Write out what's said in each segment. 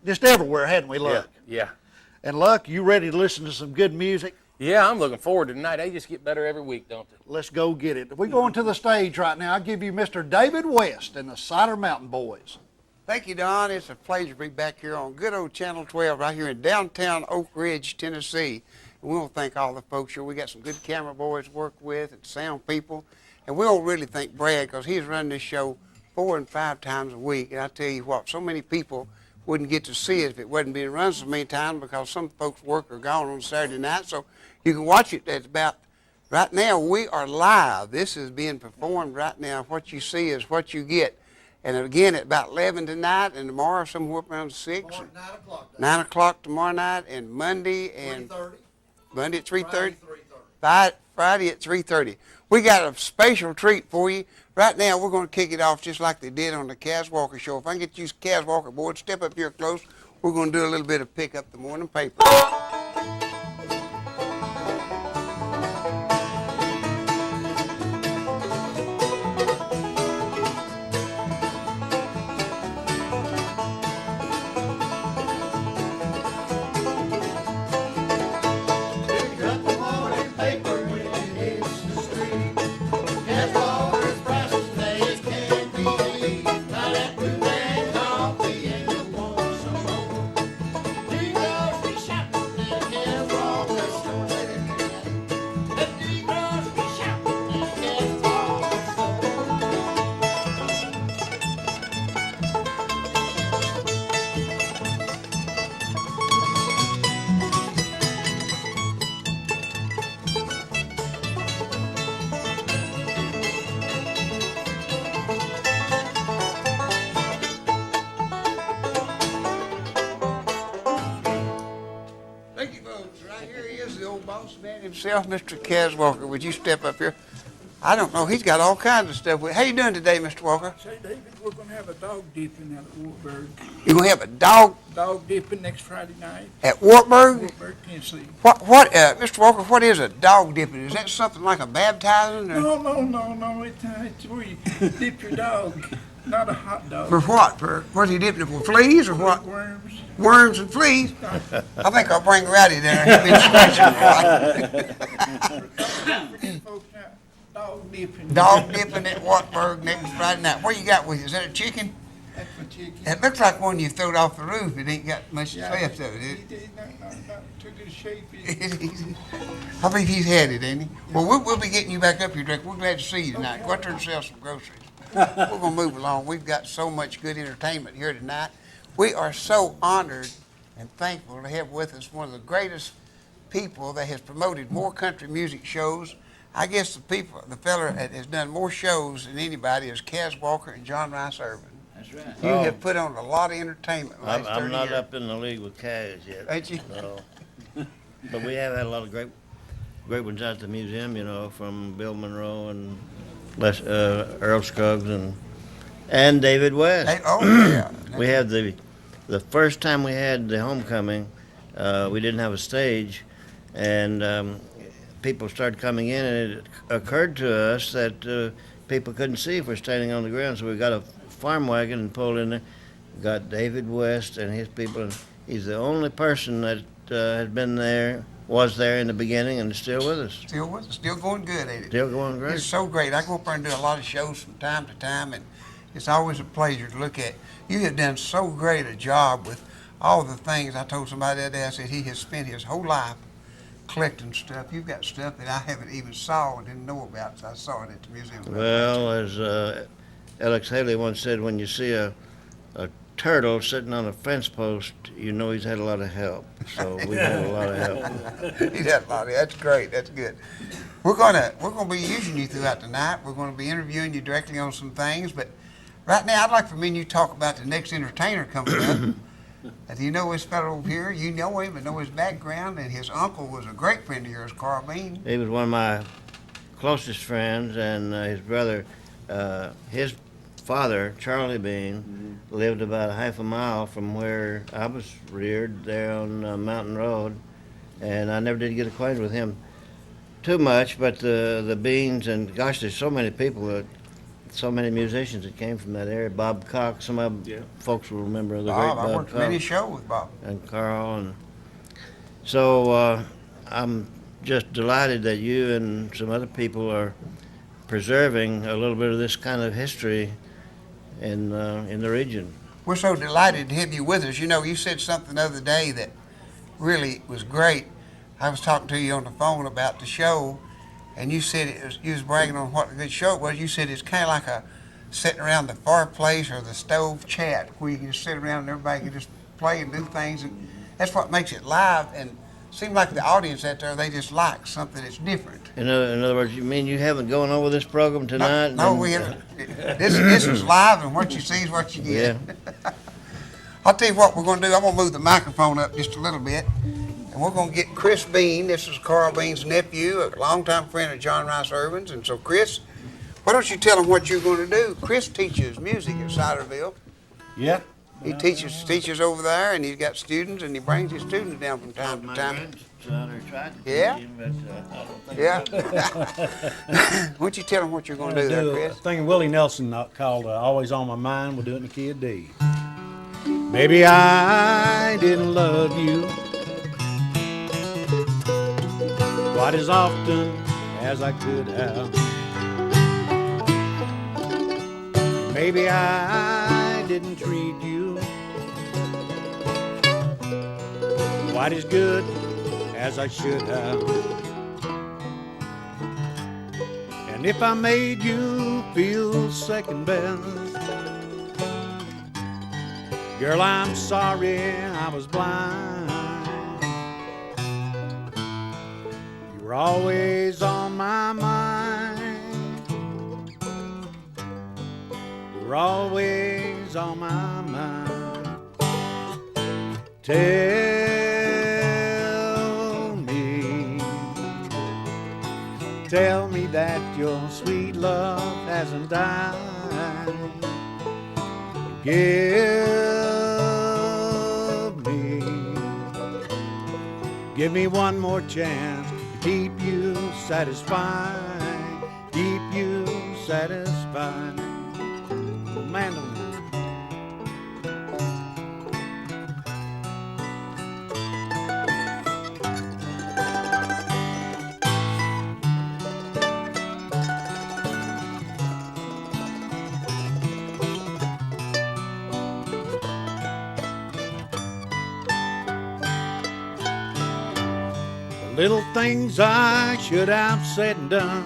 just everywhere, hadn't we, Luck? Yeah. And Luck, you ready to listen to some good music? Yeah, I'm looking forward to tonight. They just get better every week, don't they? Let's go get it. We're going to the stage right now. I'll give you Mr. David West and the Cider Mountain Boys. Thank you, Don. It's a pleasure to be back here on good old Channel 12 right here in downtown Oak Ridge, Tennessee. And we want to thank all the folks here. We got some good camera boys to work with and sound people. And we don't really thank Brad because he's running this show 4 and 5 times a week. And I tell you what, so many people wouldn't get to see it if it wasn't being run so many times because some folks work are gone on Saturday night. So you can watch it. It's about, right now we are live. This is being performed right now. What you see is what you get. And again, at about 11 tonight and tomorrow somewhere around 6. 9 o'clock. 9 o'clock tomorrow night and Monday and 3:30. Monday at 3:30. Friday, 3:30. Friday at 3:30. We got a special treat for you. Right now, we're going to kick it off just like they did on the Cas Walker show. If I can get you Cas Walker boys, step up here close. We're going to do a little bit of pick up the morning paper. Himself, Mr. Cas Walker, would you step up here? I don't know. He's got all kinds of stuff. How you doing today, Mr. Walker? Say, David, we're going to have a dog dipping at Wartburg. You're going to have a dog Dipping next Friday night. At Wartburg? Wartburg, Tennessee. Mr. Walker, what is a dog dipping? Is that something like a baptizing? Or? No. It's where you dip your dog, not a hot dog. For what? What's he dipping it for? Fleas or what? Worms. Worms and fleas? I think I'll bring Rowdy there. He'll be scratching Dog dipping. Dog dipping at Wartburg next Friday night. What you got with you? Is that a chicken? That's my chicken. It looks like one you throwed off the roof. It ain't got much left of it. He did not too good a shape. Is it? I believe he's had it, ain't he? Well, we'll be getting you back up here, Drake. We're glad to see you tonight. Go out there and sell some groceries. We're going to move along. We've got so much good entertainment here tonight. We are so honored and thankful to have with us one of the greatest people that has promoted more country music shows. I guess the fella that has done more shows than anybody is Cas Walker and John Rice Irvin. That's right. You have put on a lot of entertainment the last 30 I'm not years. up in the league with Cas yet. Ain't you? No. But we have had a lot of great ones at the museum, from Bill Monroe and Earl Scruggs and David West. Hey, oh, yeah. We had the first time we had the homecoming, we didn't have a stage, and people started coming in, and it occurred to us that people couldn't see if we're standing on the ground, so we got a farm wagon and pulled in there, got David West and his people, and he's the only person that was there in the beginning and is still with us. Still with us. Still going good, ain't it? Still going great. It's so great. I go up there and do a lot of shows from time to time, and it's always a pleasure to look at. You have done so great a job with all the things. I told somebody that day, I said he has spent his whole life collecting stuff. You've got stuff that I haven't even saw and didn't know about, so I saw it at the museum. Well, as Alex Haley once said, when you see a turtle sitting on a fence post, you know he's had a lot of help. So we've had a lot of help. He's had a lot of. That's great. That's good. We're gonna be using you throughout the night. We're gonna be interviewing you directly on some things, but right now I'd like for me and you to talk about the next entertainer coming up. Do you know this fellow over here? You know him and know his background, and his uncle was a great friend of yours, Carl Bean. He was one of my closest friends, and his brother, his father, Charlie Bean, lived about a half a mile from where I was reared there on Mountain Road, and I never did get acquainted with him too much, but the Beans, and gosh, there's so many people that so many musicians that came from that area. Bob Cox, some of them folks will remember the Bob, great I Bob worked many Cox shows with Bob. and Carl. And so I'm just delighted that you and some other people are preserving a little bit of this kind of history in the region. We're so delighted to have you with us. You know, you said something the other day that really was great. I was talking to you on the phone about the show, and you said you was bragging on what a good show it was. You said it's kind of like a sitting around the fireplace or the stove chat where you can just sit around and everybody can just play and do things, and that's what makes it live. And it seems like the audience out there, they just like something that's different. In other words, you mean you haven't gone over this program tonight? No, we haven't. This is live, and what you see is what you get. Yeah. I'll tell you what we're going to do. I'm going to move the microphone up just a little bit, and we're going to get Chris Bean. This is Carl Bean's nephew, a longtime friend of John Rice Irvin's. And so, Chris, why don't you tell him what you're going to do? Chris teaches music at Ciderville. Yeah. He teaches over there, and he's got students, and he brings his students down from time to My time. grandson are trying to Yeah? teach him, but, I don't think Yeah. Why don't you tell him what you're going to do there, A Chris? thing of Willie Nelson called Always on My Mind. We'll do it in the key of D. Maybe I didn't love you quite as often as I could have. Maybe I didn't treat you quite as good as I should have. And if I made you feel second best, girl, I'm sorry I was blind. You were always on my mind. You were always on my mind. Tell me that your sweet love hasn't died. Give me one more chance to keep you satisfied, keep you satisfied. Mandolin. Little things I should have said and done,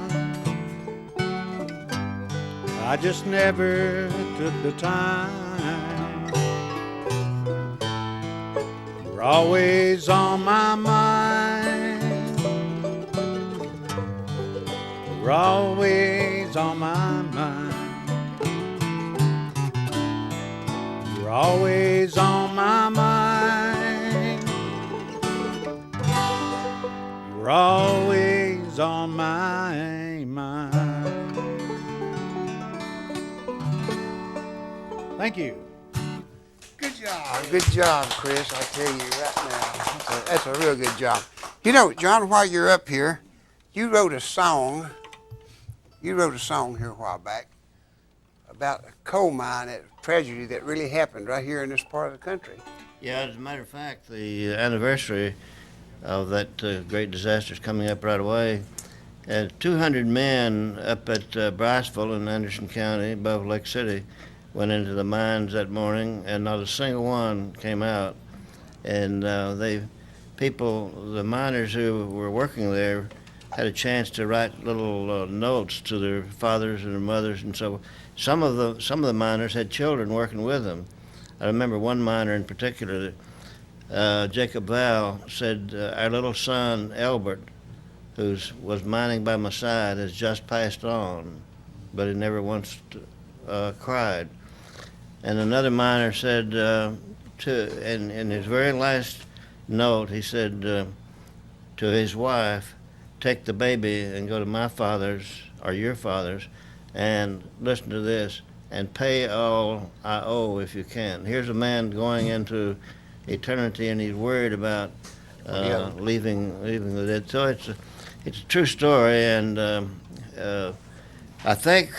I just never took the time. You're always on my mind. You're always on my mind. You're always on my mind. You're always on my mind. Thank you. Good job, Chris. I tell you right now, that's a real good job. You know, John, while you're up here, you wrote a song. You wrote a song here a while back about a coal mine, a tragedy that really happened right here in this part of the country. Yeah, as a matter of fact, the anniversary of that great disaster is coming up right away. 200 men up at Briceville in Anderson County, above Lake City, went into the mines that morning, and not a single one came out. And the miners who were working there had a chance to write little notes to their fathers and their mothers, and so some of the miners had children working with them. I remember one miner in particular, Jacob Val, said, "Our little son Albert, who was mining by my side, has just passed on, but he never once cried." And another miner said, in his very last note, he said to his wife, "Take the baby and go to my father's or your father's, and listen to this, and pay all I owe if you can." Here's a man going into eternity, and he's worried about leaving the dead. So it's a true story, and I think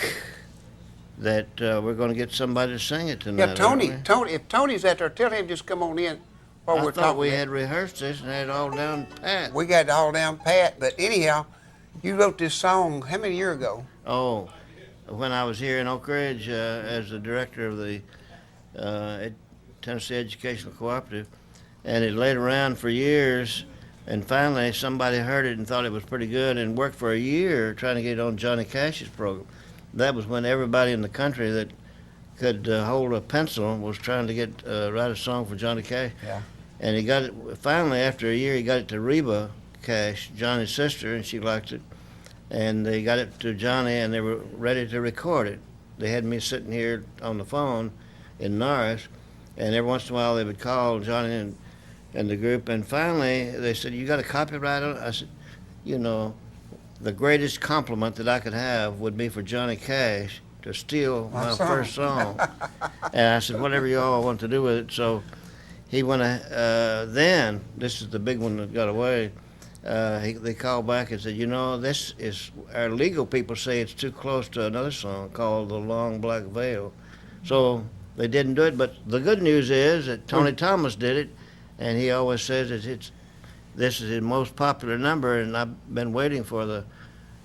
that we're going to get somebody to sing it tonight. Yeah, Tony, aren't Tony, if Tony's out there, tell him just come on in while we? I we're thought talking. we had rehearsed this and had it all down pat. We got it all down pat, but anyhow, you wrote this song how many years ago? Oh, when I was here in Oak Ridge as the director of the Tennessee Educational Cooperative, and it laid around for years, and finally somebody heard it and thought it was pretty good and worked for a year trying to get it on Johnny Cash's program. That was when everybody in the country that could hold a pencil was trying to get write a song for Johnny Cash. Yeah. And he got it, finally after a year he got it to Reba Cash, Johnny's sister, and she liked it. And they got it to Johnny, and they were ready to record it. They had me sitting here on the phone in Norris, and every once in a while they would call Johnny and the group, and finally they said, "You got a copyright on it?" I said, "You know, the greatest compliment that I could have would be for Johnny Cash to steal my first song." And I said, "Whatever you all want to do with it." So he went, then, this is the big one that got away, they called back and said, "You know, this is, our legal people say it's too close to another song called The Long Black Veil." So they didn't do it, but the good news is that Tony Thomas did it, and he always says that this is his most popular number, and I've been waiting for the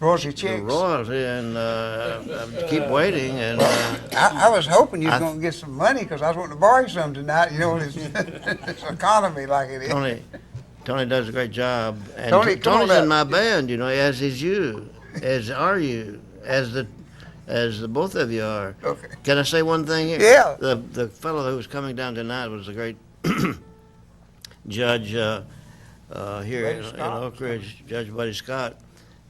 Royalty the checks. royalty, and I keep waiting, and I was hoping you was going to get some money because I was wanting to borrow some tonight. You know, it's, it's economy like it is. Tony does a great job, and Tony, come on Tony's in up. my band, you know, as is you, as are you, as the both of you are. Okay. Can I say one thing here? Yeah. The fellow who was coming down tonight was a great judge here in Scott. Oak Ridge, Judge Buddy Scott,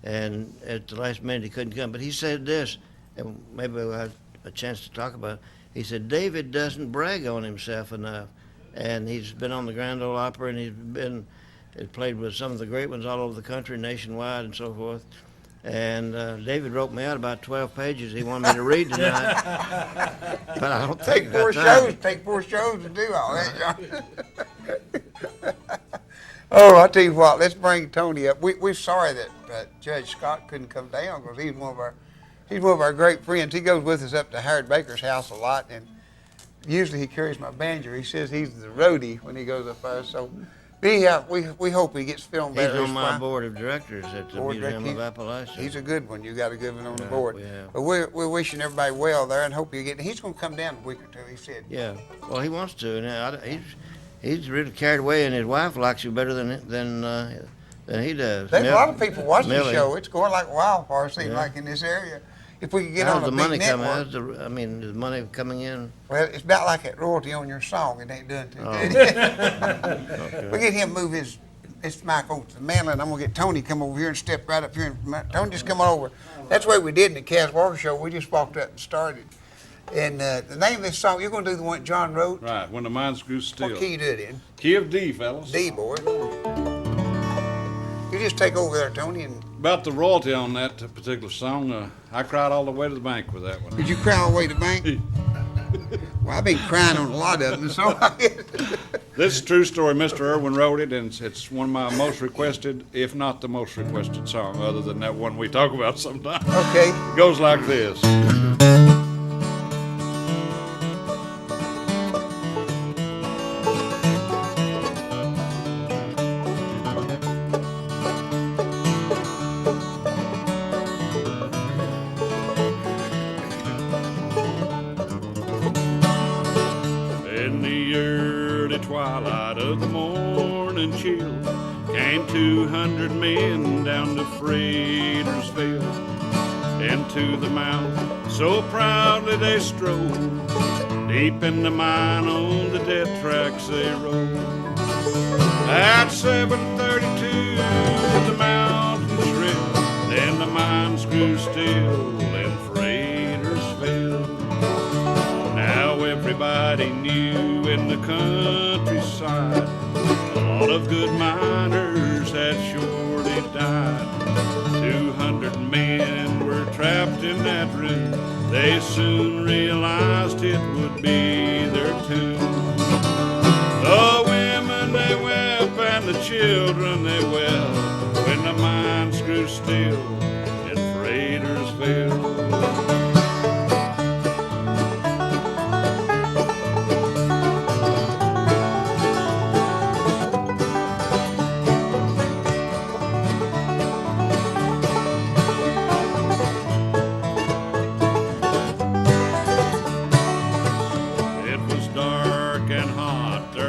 and at the last minute he couldn't come, but he said this, and maybe we'll have a chance to talk about it. He said, "David doesn't brag on himself enough," and he's been on the Grand Ole Opry, and he's played with some of the great ones all over the country, nationwide, and so forth. And David wrote me out about 12 pages he wanted me to read tonight, but I don't think I got time. Take 4 shows to do all that, John. Oh, I'll tell you what, let's bring Tony up. We're sorry that Judge Scott couldn't come down because he's one of our great friends. He goes with us up to Howard Baker's house a lot, and usually he carries my banjo. He says he's the roadie when he goes up there. So anyhow, we hope he gets filmed better. He's on my board of directors at the Museum of Appalachia. He's a good one. You got a good one on the Yeah, board. we have. But we're wishing everybody well there and hope you get. He's going to come down a week or two. He said. Yeah, well, he wants to, and he's really carried away, and his wife likes you better than he does. There's a lot of people watching the Millie. show. It's going like wildfire, it seems Yeah. like, in this area. If we could get How's on a the big money coming? network. The money coming in? Well, it's about like that royalty on your song. It ain't doing too Oh. good. Okay. We get him move his mic over to the mantle, and I'm going to get Tony to come over here and step right up here. And Tony, just come on over. That's the way we did in the Cas Walker show. We just walked up and started. And the name of this song, you're going to do the one that John wrote? Right, when the mind screws still. What key you do it in? Key of D, fellas. D, boy. You just take over there, Tony, and About the royalty on that particular song, I cried all the way to the bank with that one. did you cry all the way to the bank? Well, I've been crying on a lot of them, so This is a true story. Mr. Irwin wrote it, and it's one of my most requested, if not the most requested song, other than that one we talk about sometimes. okay. It goes like this. In the early twilight of the morning chill, came 200 men down to Fratersville. Into the mount, so proudly they strode, deep in the mine on the death tracks they rode. At 7:32, the mountains rip, then the mines grew still in Fratersville. Now everybody knew in the countryside, a lot of good miners had surely died. 200 men were trapped in that room. They soon realized it would be their tomb. The women they wept and the children they wept when the mines grew still in Fratersville.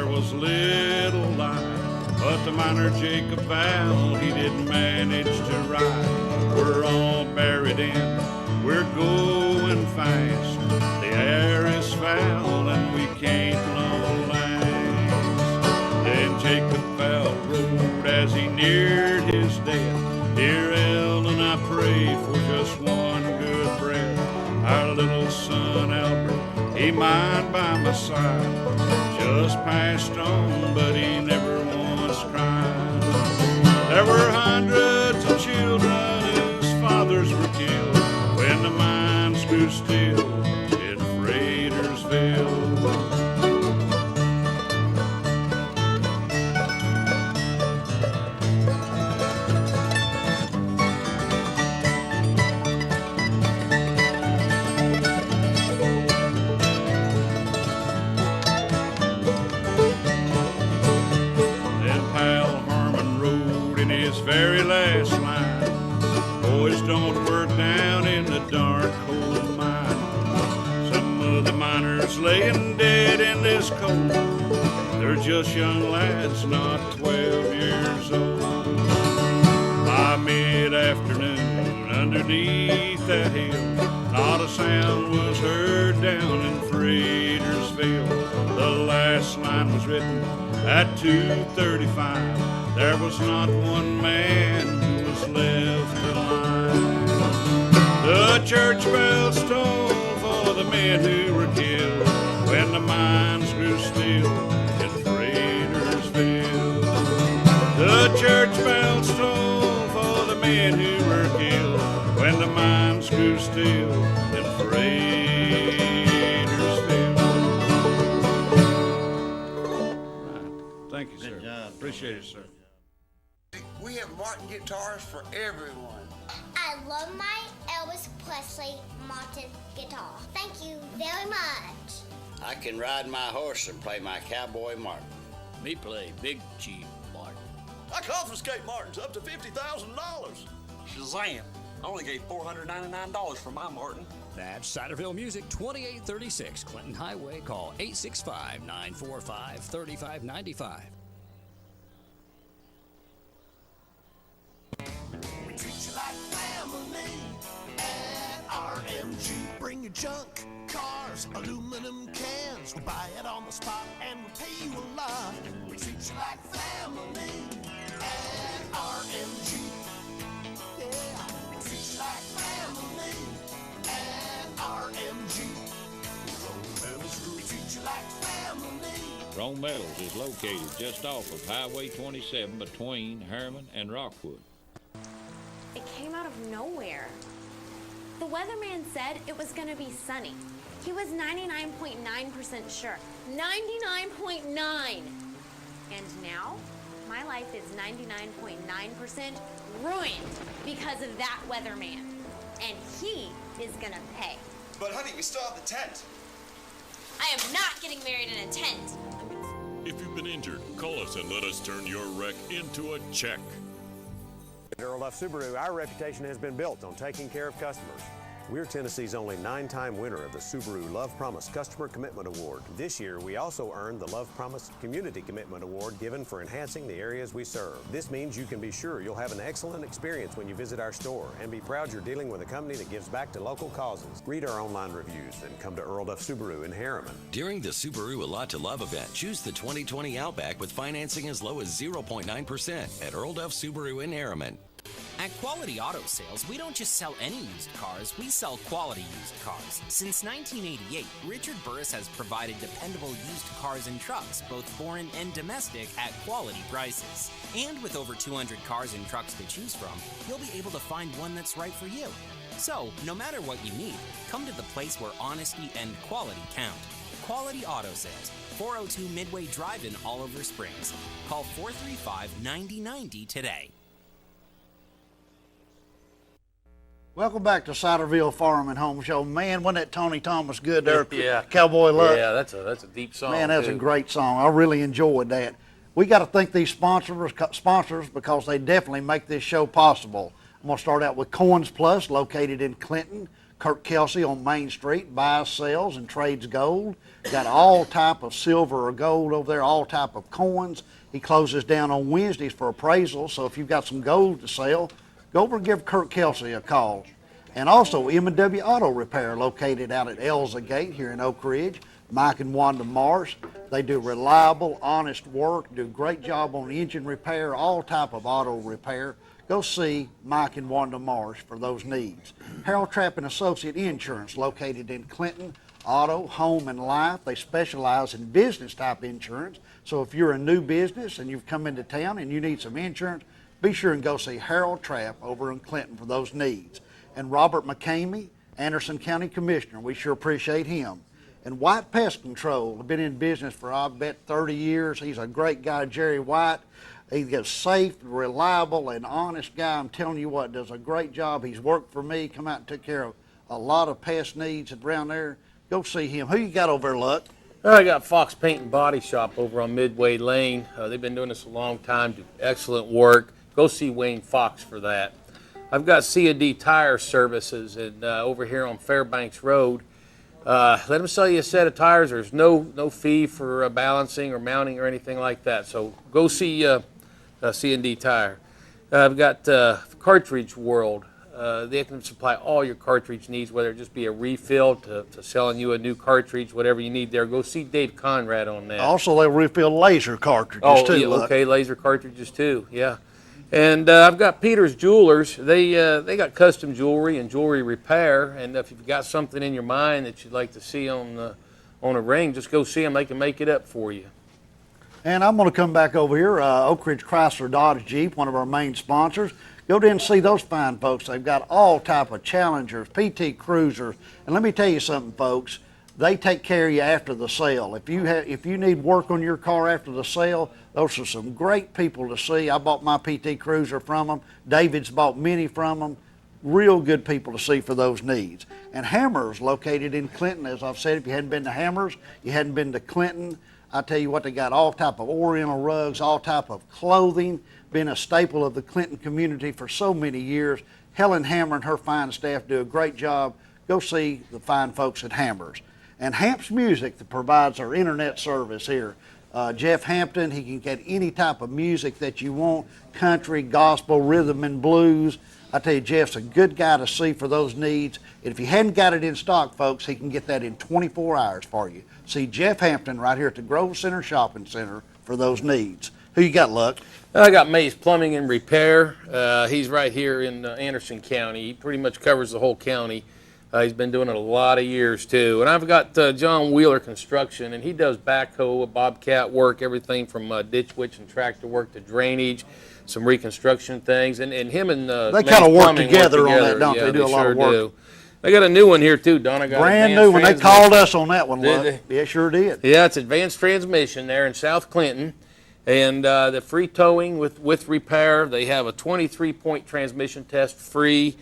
there was little light. But the miner Jacob Val, he didn't manage to ride. We're all buried in, we're going fast. The air is foul and we can't long last. Then Jacob Val rode as he neared his death. Dear Ellen, I pray for just one good breath. Our little son Albert, he might by my side, just passed on, but he never once cried. There were hundreds of children whose fathers were killed when the mines grew still in Freighter'sville. Very last line. Boys, don't work down in the dark cold mine. Some of the miners laying dead in this cold. They're just young lads, not 12 years old. By mid-afternoon, underneath that hill, not a sound was heard down in Freighter'sville. The last line was written at 2:35. There was not one man who was left alive. The church bells tolled for the men who were killed when the mines grew still in Freighter'sville. The church bells tolled for the men who were killed when the mines grew still in Freighter'sville. Right. Thank you, sir. Good job. Appreciate it, sir. We have Martin guitars for everyone. I love my Elvis Presley Martin guitar. Thank you very much. I can ride my horse and play my cowboy Martin. Me play Big Chief Martin. I confiscate Martins up to $50,000. Shazam! I only gave $499 for my Martin. That's Ciderville Music, 2836 Clinton Highway. Call 865-945-3595. We treat you like family at RMG. Bring your junk, cars, aluminum cans. We'll buy it on the spot and we'll pay you a lot. We treat you like family at RMG. Yeah, we treat you like family at RMG. Rome Metals Group, treat you like family. Rome Metals is located just off of Highway 27 between Harriman and Rockwood. It came out of nowhere. The weatherman said it was going to be sunny. He was 99.9% sure. 99.9! And now, my life is 99.9% ruined because of that weatherman. And he is going to pay. But honey, we still have the tent. I am not getting married in a tent. If you've been injured, call us and let us turn your wreck into a check. At Earl Duff Subaru, our reputation has been built on taking care of customers. We're Tennessee's only 9-time winner of the Subaru Love Promise Customer Commitment Award. This year, we also earned the Love Promise Community Commitment Award given for enhancing the areas we serve. This means you can be sure you'll have an excellent experience when you visit our store and be proud you're dealing with a company that gives back to local causes. Read our online reviews and come to Earl Duff Subaru in Harriman. During the Subaru A Lot to Love event, choose the 2020 Outback with financing as low as 0.9% at Earl Duff Subaru in Harriman. At Quality Auto Sales, we don't just sell any used cars, we sell quality used cars. Since 1988, Richard Burris has provided dependable used cars and trucks, both foreign and domestic, at quality prices. And with over 200 cars and trucks to choose from, you'll be able to find one that's right for you. So, no matter what you need, come to the place where honesty and quality count. Quality Auto Sales, 402 Midway Drive in Oliver Springs. Call 435-9090 today. Welcome back to Ciderville Farm and Home Show. Man, wasn't that Tony Thomas good there? Yeah. Cowboy Luck. Yeah, that's a deep song. Man, that's too. a great song. I really enjoyed that. We got to thank these sponsors because they definitely make this show possible. I'm going to start out with Coins Plus, located in Clinton. Kurt Kelsey on Main Street buys, sells, and trades gold. Got all type of silver or gold over there, all type of coins. He closes down on Wednesdays for appraisal, so if you've got some gold to sell, go over and give Kurt Kelsey a call. And also M&W Auto Repair, located out at Elza Gate here in Oak Ridge. Mike and Wanda Morris, they do reliable, honest work, do a great job on engine repair, all type of auto repair. Go see Mike and Wanda Morris for those needs. Harold Trapp and Associate Insurance, located in Clinton, auto, home, and life. They specialize in business type insurance. So if you're a new business and you've come into town and you need some insurance, be sure and go see Harold Trapp over in Clinton for those needs. And Robert McCamey, Anderson County Commissioner, we sure appreciate him. And White Pest Control, been in business for, I bet, 30 years. He's a great guy, Jerry White. He's a safe, reliable, and honest guy. I'm telling you what, does a great job. He's worked for me, come out and took care of a lot of pest needs around there. Go see him. Who you got over there, Luck? I got Fox Paint and Body Shop over on Midway Lane. They've been doing this a long time, do excellent work. Go see Wayne Fox for that. I've got C&D Tire Services over here on Fairbanks Road. Let them sell you a set of tires. There's no fee for balancing or mounting or anything like that. So go see C&D Tire. I've got Cartridge World. They can supply all your cartridge needs, whether it just be a refill to selling you a new cartridge, whatever you need there. Go see Dave Conrad on that. Also, they refill laser cartridges too. Yeah, okay, laser cartridges too, yeah. And I've got Peter's Jewelers. They got custom jewelry and jewelry repair. And if you've got something in your mind that you'd like to see on a ring, just go see them. They can make it up for you. And I'm going to come back over here. Oak Ridge Chrysler Dodge Jeep, one of our main sponsors. Go down and see those fine folks. They've got all type of Challengers, PT Cruisers. And let me tell you something, folks. They take care of you after the sale. If you need work on your car after the sale, those are some great people to see. I bought my PT Cruiser from them. David's bought many from them. Real good people to see for those needs. And Hammers, located in Clinton. As I've said, if you hadn't been to Hammers, you hadn't been to Clinton. I tell you what, they got all type of oriental rugs, all type of clothing. Been a staple of the Clinton community for so many years. Helen Hammer and her fine staff do a great job. Go see the fine folks at Hammers. And Hamp's Music that provides our internet service here. Jeff Hampton, he can get any type of music that you want, country, gospel, rhythm and blues. I tell you, Jeff's a good guy to see for those needs. And if you hadn't got it in stock, folks, he can get that in 24 hours for you. See Jeff Hampton right here at the Grove Center Shopping Center for those needs. Who you got, Luck? I got Mays Plumbing and Repair. He's right here in Anderson County. He pretty much covers the whole county. He's been doing it a lot of years, too. And I've got John Wheeler Construction, and he does backhoe, bobcat work, everything from ditch witch and tractor work to drainage, some reconstruction things. And him and they kind of work together on that, don't yeah, they? Do a lot of work. Do. They got a new one here, too, Don. I got brand new one. They called us on that one, Did Luck. Yeah, sure did. Yeah, it's advanced transmission there in South Clinton. And the free towing with repair. They have a 23-point transmission test free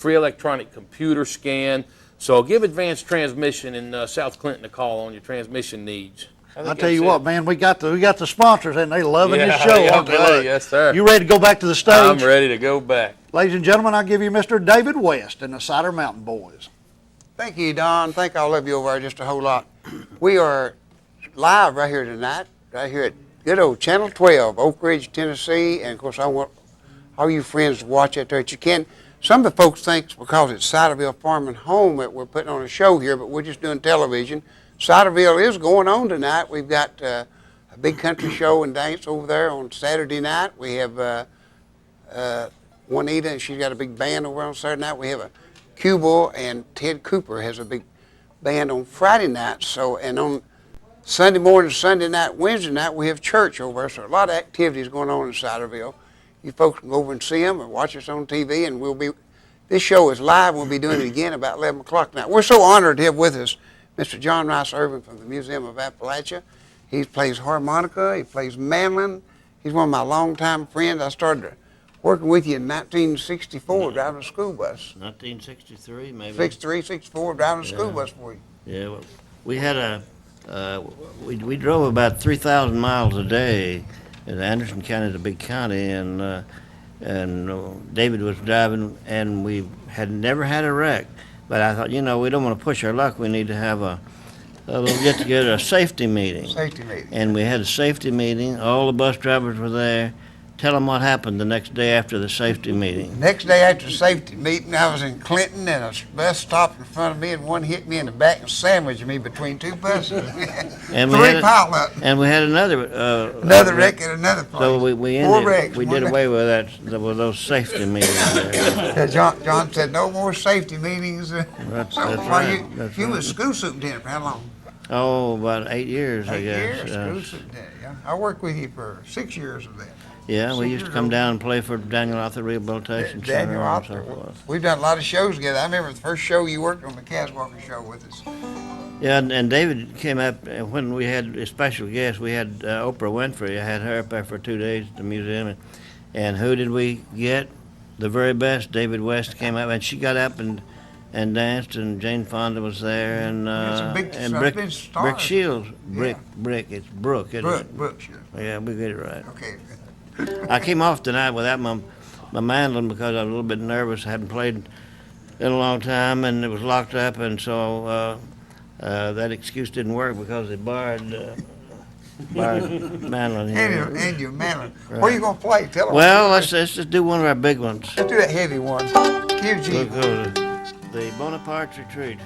electronic computer scan. So give Advanced Transmission in South Clinton a call on your transmission needs. I tell you what, man, we got the sponsors and they loving this show. Yeah, buddy, yes, sir. You ready to go back to the stage? I'm ready to go back. Ladies and gentlemen, I'll give you Mr. David West and the Cider Mountain Boys. Thank you, Don. Thank all of you over there just a whole lot. We are live right here tonight, right here at good old Channel 12, Oak Ridge, Tennessee. And, of course, I want all you friends to watch out there that you can. Some of the folks think because it's Ciderville Farm and Home that we're putting on a show here, but we're just doing television. Ciderville is going on tonight. We've got a big country show and dance over there on Saturday night. We have Juanita, and she's got a big band over on Saturday night. We have a Cuba, and Ted Cooper has a big band on Friday night. So, and on Sunday morning, Sunday night, Wednesday night, we have church over there. So a lot of activities going on in Ciderville. You folks can go over and see them or watch us on TV, and this show is live. We'll be doing it again about 11 o'clock tonight. We're so honored to have with us Mr. John Rice Irvin from the Museum of Appalachia. He plays harmonica, he plays mandolin. He's one of my longtime friends. I started working with you in 1964, driving a school bus. 1963, maybe. 63, 64, driving a school bus for you. Yeah, well, we had we drove about 3,000 miles a day. Anderson County is a big county, and David was driving, and we had never had a wreck. But I thought, we don't want to push our luck. We need to have a little get-together, a safety meeting. Safety meeting. And we had a safety meeting. All the bus drivers were there. Tell them what happened the next day after the safety meeting. Next day after the safety meeting, I was in Clinton, and a bus stopped in front of me, and one hit me in the back and sandwiched me between two buses. And Three pileup. And we had another Another wreck at another place. So we Four wrecks, we did away with that with those safety meetings there. John said no more safety meetings. That's Why right. That's you right. was school superintendent for how long? Oh, about 8 years, I 8 guess. years, school superintendent. Yeah, I worked with you for 6 years of that. Yeah, we 6 used to years come old. down and play for Daniel Arthur Rehabilitation Center Daniel and Arthur. so forth. We've done a lot of shows together. I remember the first show you worked on, the Cas Walker show with us. Yeah, and David came up when we had a special guest. We had Oprah Winfrey. I had her up there for 2 days at the museum. And who did we get? The very best. David West came up, and she got up and danced, and Jane Fonda was there, and Brick Shields. Brick. It's Brooke, isn't it? Brooke, sure. Yeah, we get it right. Okay. I came off tonight without my mandolin because I was a little bit nervous. I hadn't played in a long time, and it was locked up, and so that excuse didn't work because they barred mandolin here. And your mandolin. Right. Where you gonna play? Tell them. Well, let's just do one of our big ones. Let's do that heavy one. Give G. We'll go to the Bonaparte's Retreat.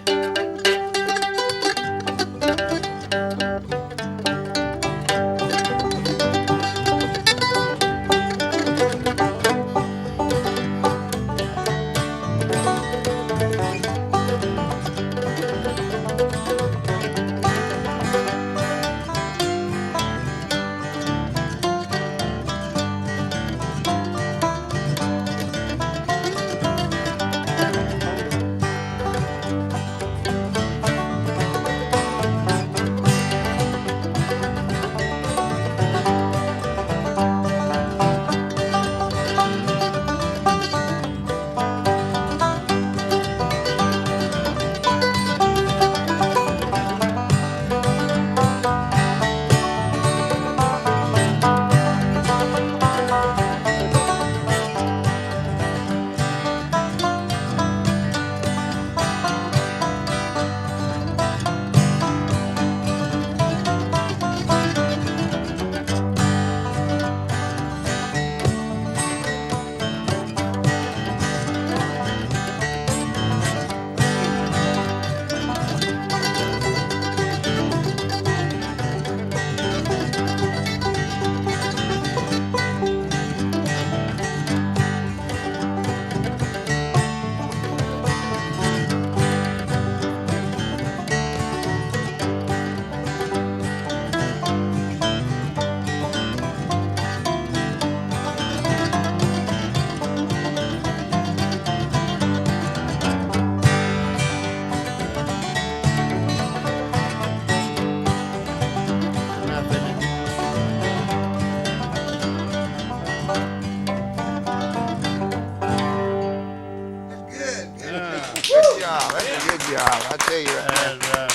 Good job. That's a good job. I tell you right now.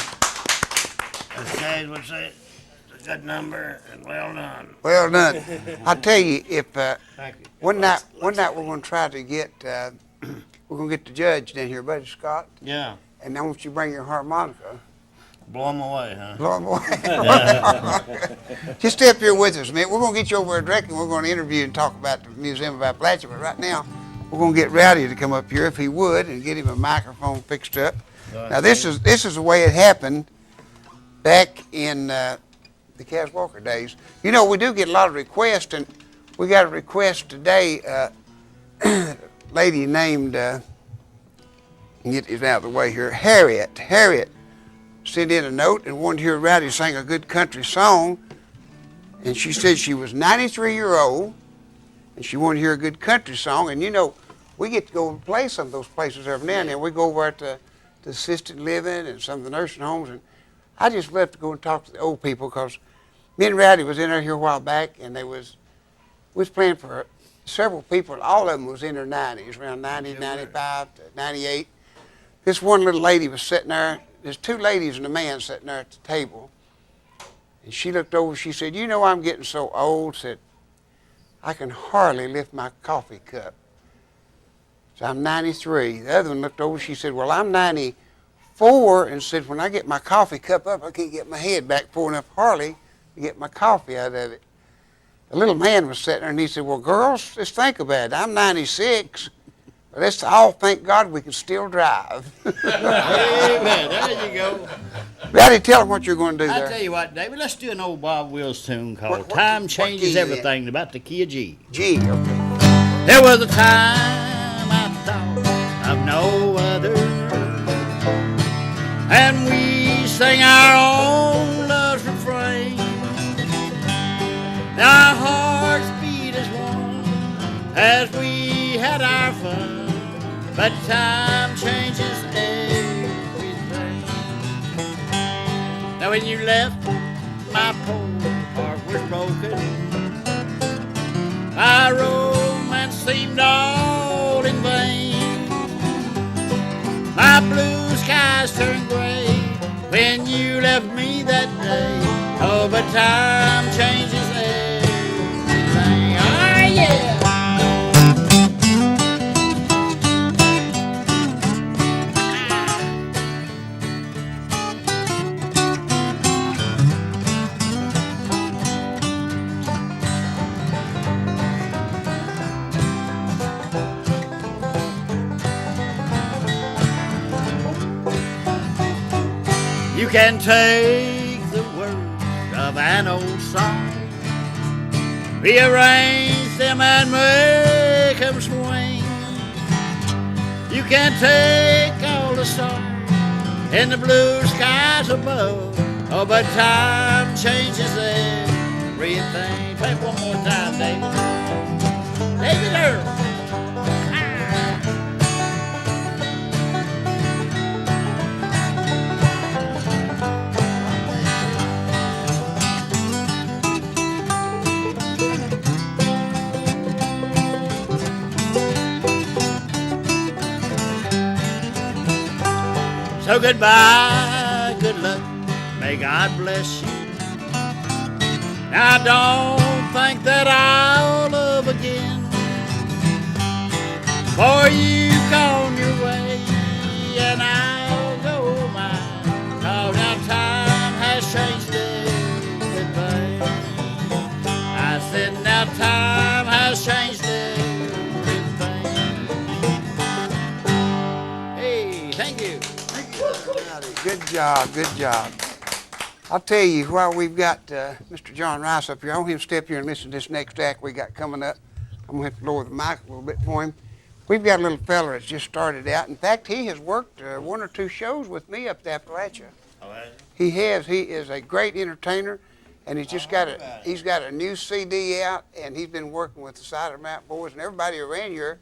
As Kay would say, it's a good number and well done. Well done. I tell you, if Thank you. one night we're going to try to get we're going to get the judge down here, Buddy Scott, Yeah. and I want you to bring your harmonica. Blow them away, huh? Blow 'em away. Just stay up here with us, man. We're going to get you over there directly. We're going to interview and talk about the Museum of Appalachia. But right now, we're going to get Rowdy to come up here if he would and get him a microphone fixed up. Now this is the way it happened back in the Cas Walker days. You know, we do get a lot of requests, and we got a request today. A lady named get this out of the way here. Harriet sent in a note and wanted to hear Rowdy sing a good country song. And she said she was 93-year-old, and she wanted to hear a good country song. And you know, we get to go and play some of those places every now and then. We go over at the assisted living and some of the nursing homes, and I just love to go and talk to the old people because me and Rowdy was in there here a while back, and we was playing for several people. All of them was in their 90s, around 90, 95 to 98. This one little lady was sitting there. There's two ladies and a man sitting there at the table. And she looked over, she said, "You know, I'm getting so old," said, "I can hardly lift my coffee cup." So I'm 93. The other one looked over. She said, well, I'm 94, and said, when I get my coffee cup up, I can't get my head back far enough Harley to get my coffee out of it. The little man was sitting there, and he said, well, girls, just think about it. I'm 96. But let's all thank God we can still drive. Amen. There you go. Daddy, tell them what you're going to do I there. tell you what, David, let's do an old Bob Wills tune called Time Changes Everything, about the key of G. G, okay. There was a time I thought of no other, and we sang our own love's refrain. Our hearts beat as one as we had our fun, but time changes everything. Now when you left, my poor heart was broken. My romance seemed all in vain. My blue skies turned gray when you left me that day. Oh, but time changes everything. Oh, yeah! You can take the words of an old song, rearrange them and make them swing. You can take all the stars in the blue skies above, oh, but time changes everything. Play it one more time, David. David Earl. So goodbye, good luck, may God bless you. Now don't think that I'll love again, for you've gone your way and I'll go mine. Oh, now time has changed everything. I said now time has changed everything. Hey, thank you. Good job, good job. I'll tell you, while we've got Mr. John Rice up here, I want him to step here and listen to this next act we got coming up. I'm going to have to lower the mic a little bit for him. We've got a little fella that's just started out. In fact, he has worked one or two shows with me up at Appalachia. Oh, has he? He has. He is a great entertainer, and he's just got a new CD out, and he's been working with the Ciderville Mount Boys and everybody around here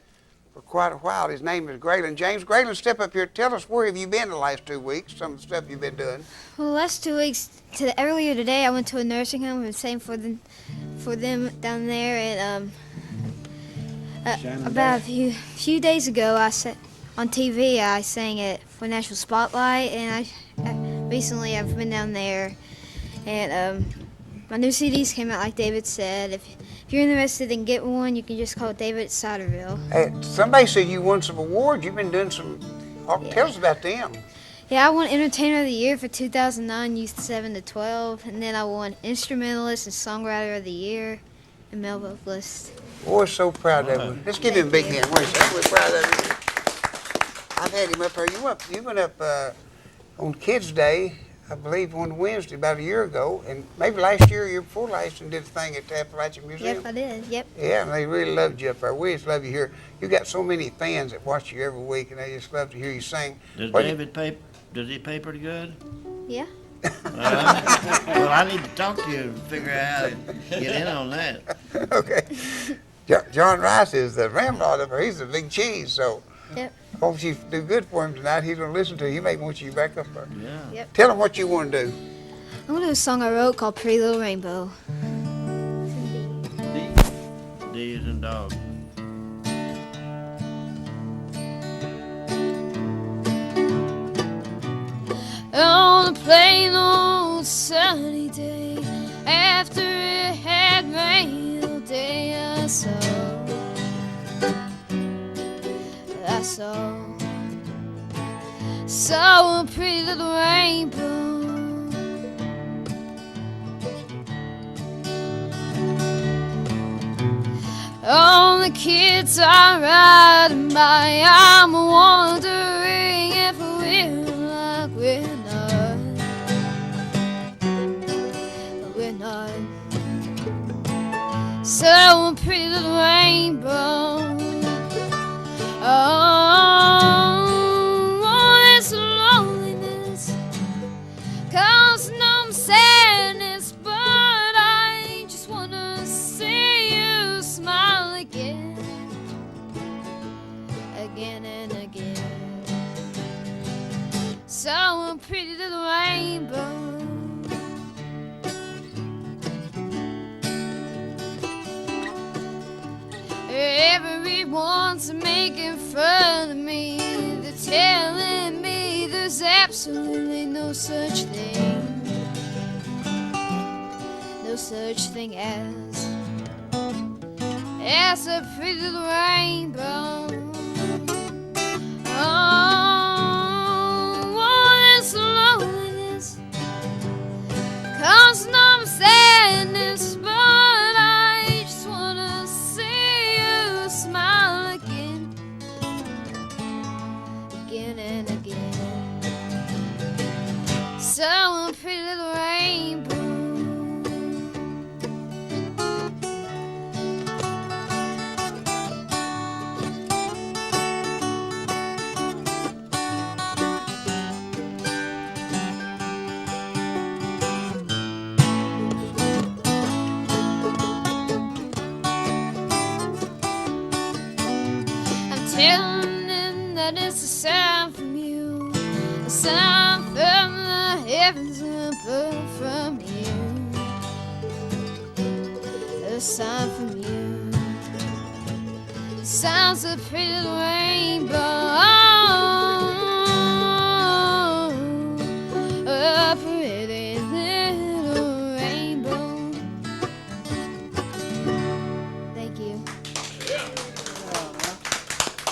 for quite a while. His name is Graylin James. Graylin, step up here. Tell us, where have you been the last 2 weeks, some of the stuff you've been doing. Well, the last 2 weeks, earlier today, I went to a nursing home and sang for them down there. And about a few days ago, I sat on TV. I sang it for National Spotlight, and recently I've been down there. And my new CDs came out, like David said. If you're interested in getting one, you can just call David at Ciderville. Hey, somebody said you won some awards. You've been doing some. Tell us about them. Yeah, I won Entertainer of the Year for 2009, Youth 7 to 12, and then I won Instrumentalist and Songwriter of the Year and Male Vocalist. Boy, so proud of him. Let's give him a big hand. We're proud of him. I've had him up here. You went up on Kids Day, I believe, on Wednesday about a year ago, and maybe last year or year before last, and did a thing at the Appalachian Museum. Yep, I did. Yep. Yeah, and they really loved you up there. We just love you here. You got so many fans that watch you every week, and they just love to hear you sing. Does he pay pretty good? Yeah. Well, I need to talk to you and figure out how to get in on that. Okay. John Rice is the ramrod up there. He's a big cheese, so yep. Hope you do good for him tonight. He's going to listen to you. He may want you back up there. Yeah. Yep. Tell him what you want to do. I'm going to do a song I wrote called Pretty Little Rainbow. D as in dog. On a plain old sunny day, after it had rained all day or so, I saw a pretty little rainbow. All the kids are riding by. I'm wondering if we're like we're not. But we're not. So a pretty little rainbow. Oh, this loneliness causing no sadness, but I just wanna see you smile again, again and again. So a pretty little rainbow. Everyone's making fun of me. They're telling me there's absolutely no such thing. No such thing as a pretty little rainbow. Oh, this loneliness causing no sadness, but I just wanna see you smile again, again and again. So a pretty little rainbow. Telling them that it's a sign from you, a sign from the heavens above from you, a sign from you. Sounds a pretty little rainbow, a pretty little rainbow. Thank you.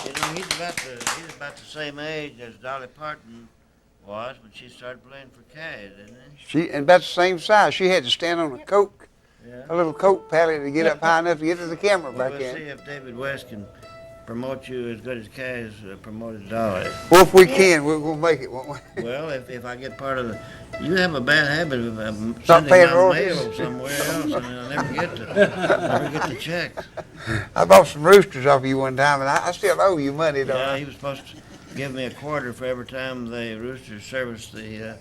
You know, he's about the same age as Dolly Parton was when she started playing for Cas, isn't he? She and about the same size. She had to stand on a Coke, Yeah. a little Coke pallet to get up high enough to get to the camera Well, back we'll in. see if David West can promote you as good as Cas promoted Dolly. Well, if we can, we'll make it, won't we? Well, if I get part of the, you have a bad habit of Not sending paying my royalties. mail somewhere else, and I never get the checks. I bought some roosters off of you one time, and I still owe you money, though. Yeah, he was supposed to give me a quarter for every time the rooster serviced the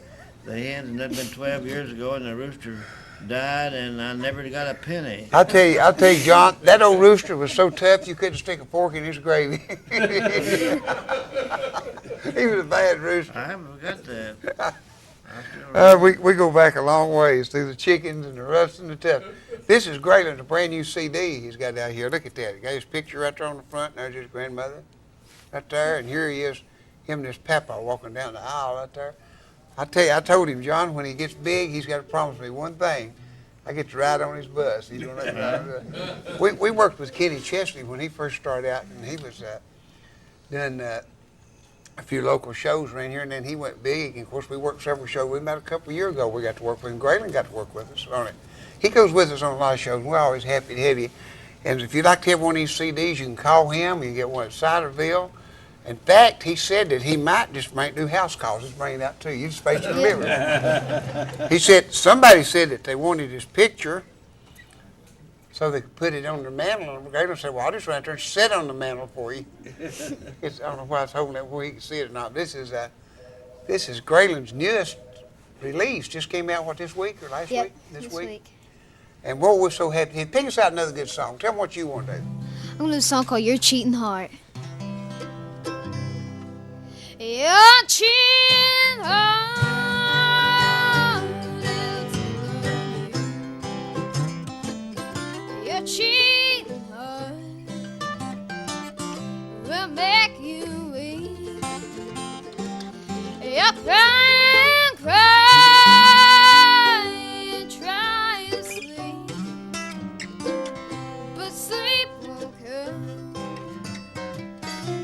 hens, and that'd been 12 years ago, and the rooster died, and I never got a penny. I'll tell you, John, that old rooster was so tough you couldn't stick a fork in his gravy. He was a bad rooster. I haven't forgot that. We go back a long ways through the chickens and the roughs and the tough. This is Grayland's a brand new CD he's got out here. Look at that. He got his picture right there on the front. There's his grandmother right there. And here he is, him and his papa walking down the aisle right there. I tell you, I told him, John, when he gets big, he's got to promise me one thing. I get to ride on his bus. He's gonna let me ride. We worked with Kenny Chesney when he first started out, and he was done a few local shows around here, and then he went big. And of course, we worked several shows. We met a couple of years ago. We got to work with him. Grayland got to work with us on it. He goes with us on a lot of shows, and we're always happy to have you. And if you'd like to have one of these CDs, you can call him. You can get one at Ciderville. In fact, he said that he might just do house calls. Just bring it out to you. You just face the delivery. He said, somebody said that they wanted his picture so they could put it on their mantle. And Grayland said, well, I'll just run out there and sit on the mantle for you. I don't know why I was holding that where he could see it or not. This is Grayland's newest release. Just came out, this week or last week? This week. And we're so happy. Pick us out another good song. Tell them what you want to do. I'm going to do a song called Your Cheating Heart. Your cheating heart is your cheating heart will make you weak. You're crying, trying to sleep, but sleep won't come.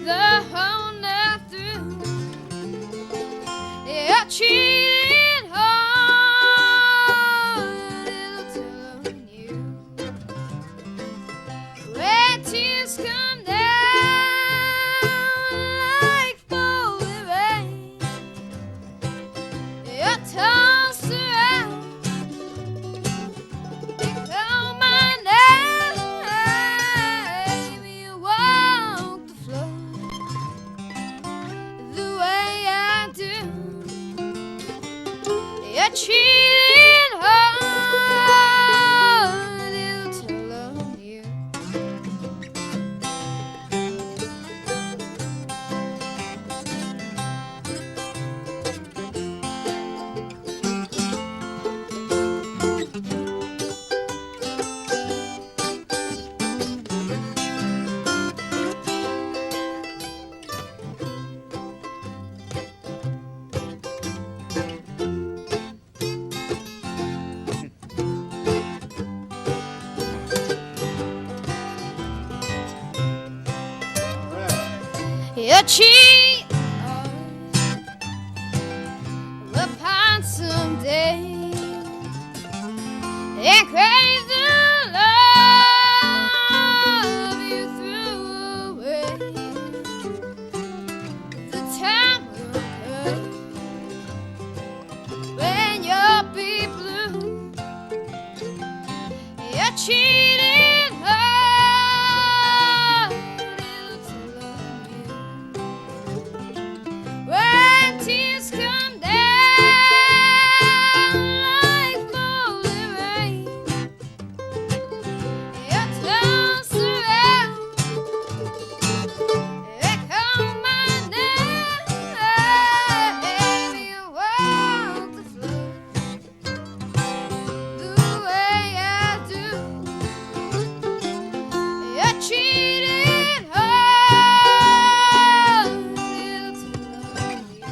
The whole tears come down like falling rain. You're tossed around. They call my name. You walk the floor the way I do. You're cheating hard, it'll tell on you. You cheat we'll find someday and crave the love you threw away. The time will come when you'll be blue. You're cheating hard, it'll tell on you. When tears come down like falling rain, you're tossed around. They call my name. You walk the floor the way I do. You're cheating hard, it'll tell on you.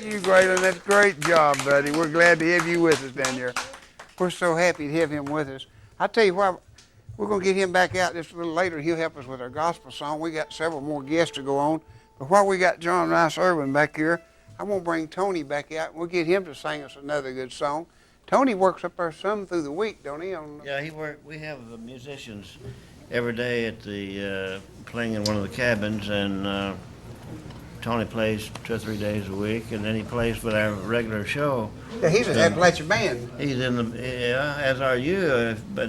You, Graylin, that's a great job, buddy. We're glad to have you with us down there. We're so happy to have him with us. I tell you what, we're going to get him back out just a little later. He'll help us with our gospel song. We got several more guests to go on. But while we got John Rice Irvin back here, I'm going to bring Tony back out. We'll get him to sing us another good song. Tony works up there some through the week, don't he? Yeah, we have musicians every day at the playing in one of the cabins, and Tony plays 2 or 3 days a week, and then he plays for our regular show. Yeah, he's an Appalachian band. He's in the as are you, but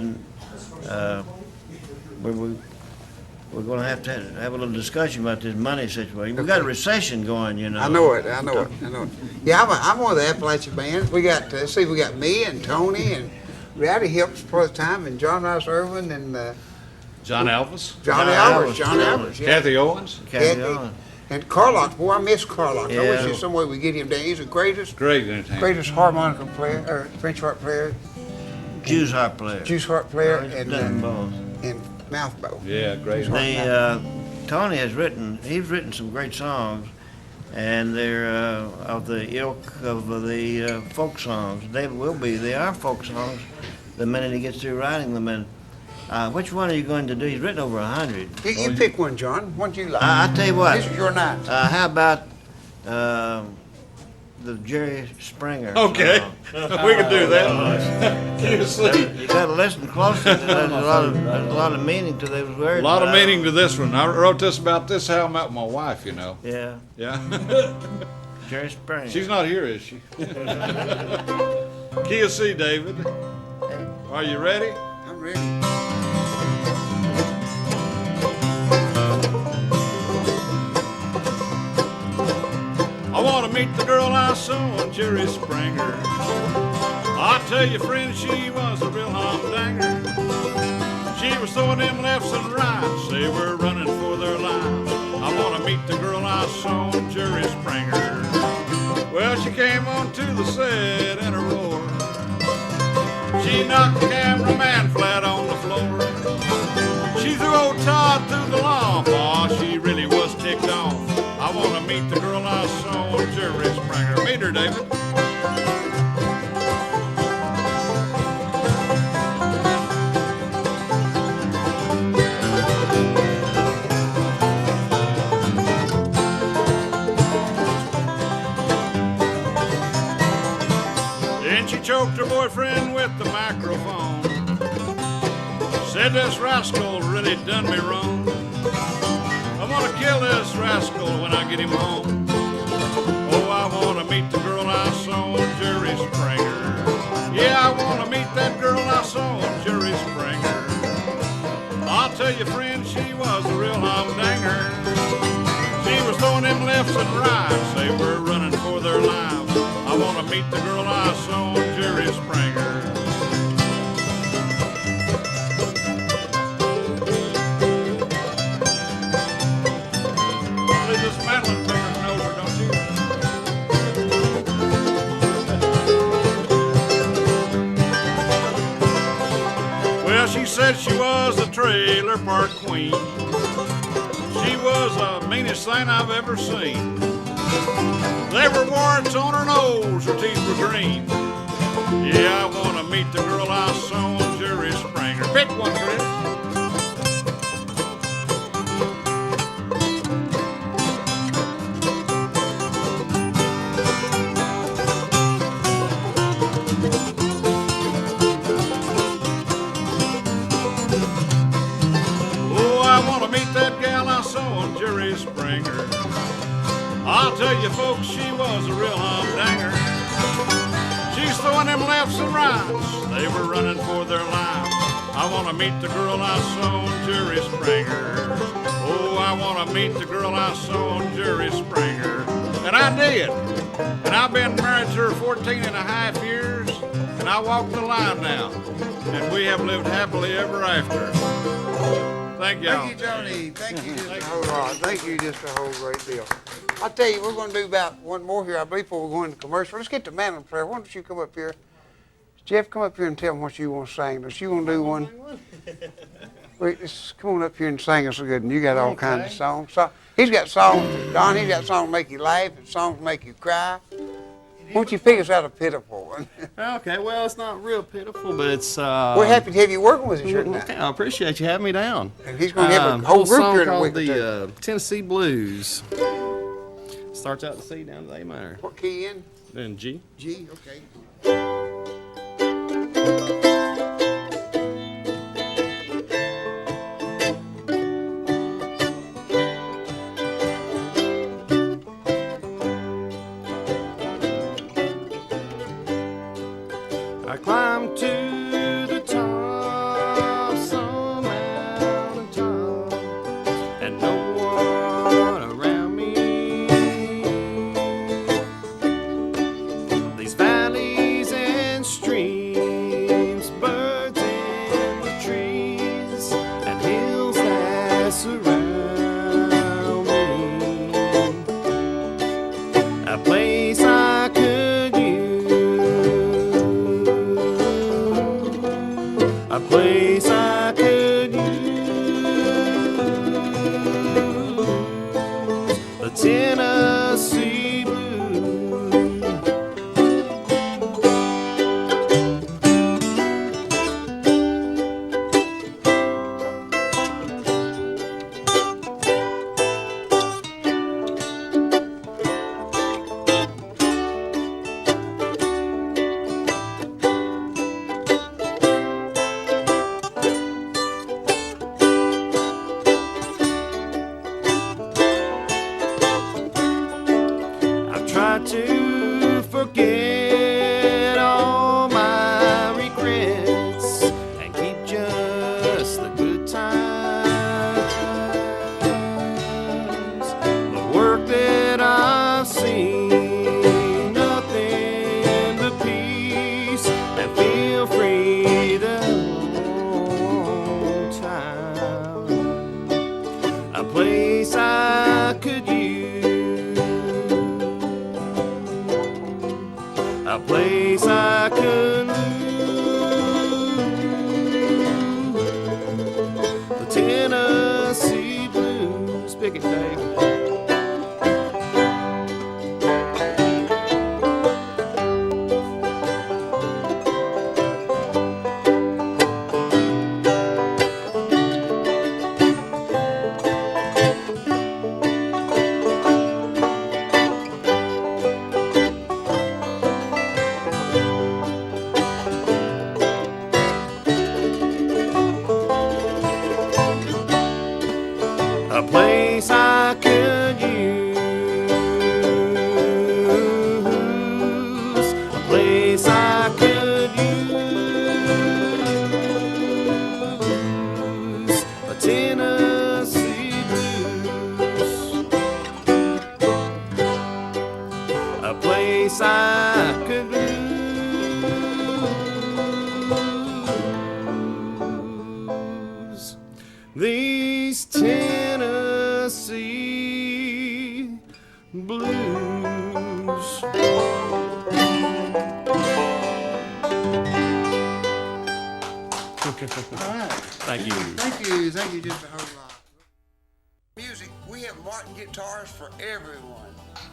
we're going to have a little discussion about this money situation. We've got a recession going, you know. I know it. Yeah, I'm one of the Appalachian bands. We got, we got me and Tony and Rowdy helps for the time, and John Rice Irvin and John Elvis. John Elvis. Yeah. Kathy Owens. Kathy Owens. And Carlock, boy, I miss Carlock. Yeah. I wish there's some way we get him down. He's the greatest harmonica player, or French harp player. Jews harp player. And mouth bow. Yeah, great. Tony has written some great songs, and they're of the ilk of the folk songs. They are folk songs the minute he gets through writing them. And which one are you going to do? He's written over 100. You pick one, John. One you like. I'll tell you what. This is your night. How about the Jerry Springer? Okay, we can do that. You got to listen closely. There's a lot of meaning to those words. A lot of meaning to this one. I wrote this about this how I met my wife, you know. Yeah. Yeah. Jerry Springer. She's not here, is she? Key of C, David. Are you ready? I'm ready. I want to meet the girl I saw on Jerry Springer. I tell you, friend, she was a real humdinger. She was throwing them lefts and rights. They were running for their lives. I want to meet the girl I saw on Jerry Springer. Well, she came onto the set in a roar. She knocked the cameraman flat on the floor. She threw old Todd through the loft. Aw, she really was ticked off. I want to meet the girl I saw on Jerry Springer. Meet her, David. boyfriend with the microphone said this rascal really done me wrong. I'm gonna kill this rascal when I get him home. Oh, I wanna meet the girl I saw on Jerry Springer. Yeah, I wanna meet that girl I saw on Jerry Springer. I'll tell you, friend, she was a real humdinger. She was throwing them lefts and rights. They were running for their lives. I wanna meet the girl I saw on Jerry Springer. This Madeline figure knows her, don't you? Well, she said she was a trailer park queen. She was the meanest thing I've ever seen. There were warts on her nose, her teeth were green. Yeah, I want to meet the girl I saw on Jerry Springer. Pick one, Chris. Jerry Springer. I'll tell you folks, she was a real humdinger. She's throwing them lefts and rights. They were running for their lives. I want to meet the girl I saw on Jerry Springer. Oh, I want to meet the girl I saw on Jerry Springer. And I did. And I've been married to her 14 and a half years. And I walk the line now. And we have lived happily ever after. Thank y'all. Thank you, Johnny. Thank you just a whole lot. Thank you just a whole great deal. I'll tell you, we're going to do about one more here, I believe, before we go into commercial. Let's get to Madeline Prayer. Why don't you come up here? Jeff, come up here and tell them what you want to sing. Does you want to do one? Wait, just come on up here and sing us a good one. You got all kinds of songs. So, he's got songs, Don, he's got songs to make you laugh and songs to make you cry. Why don't you pick us out a pitiful one? Okay, well, it's not real pitiful, but it's... We're happy to have you working with us here tonight. Okay, I appreciate you having me down. And he's going to have a whole group song here in a called week or two. the Tennessee Blues. Starts out the C down to the A minor. What key in? Then G. G, okay. I climbed to the top, some mountain top, and no one around me. These valleys and streams, birds in the trees, and hills that surround me. A place I could a place I could use, the Tennessee Blues. Tried to forget all my regrets and keep just the good times. The work that I've seen, nothing but peace, and feel free the whole time. A place I could use, a place I could lose, the Tennessee Blues. Pick it, Dave. a place I could use, a place I could use, a Tennessee blues, a place I could lose. These Tennessee blues. Thank you. Thank you. Thank you just a whole lot. Music, we have Martin guitars for everyone.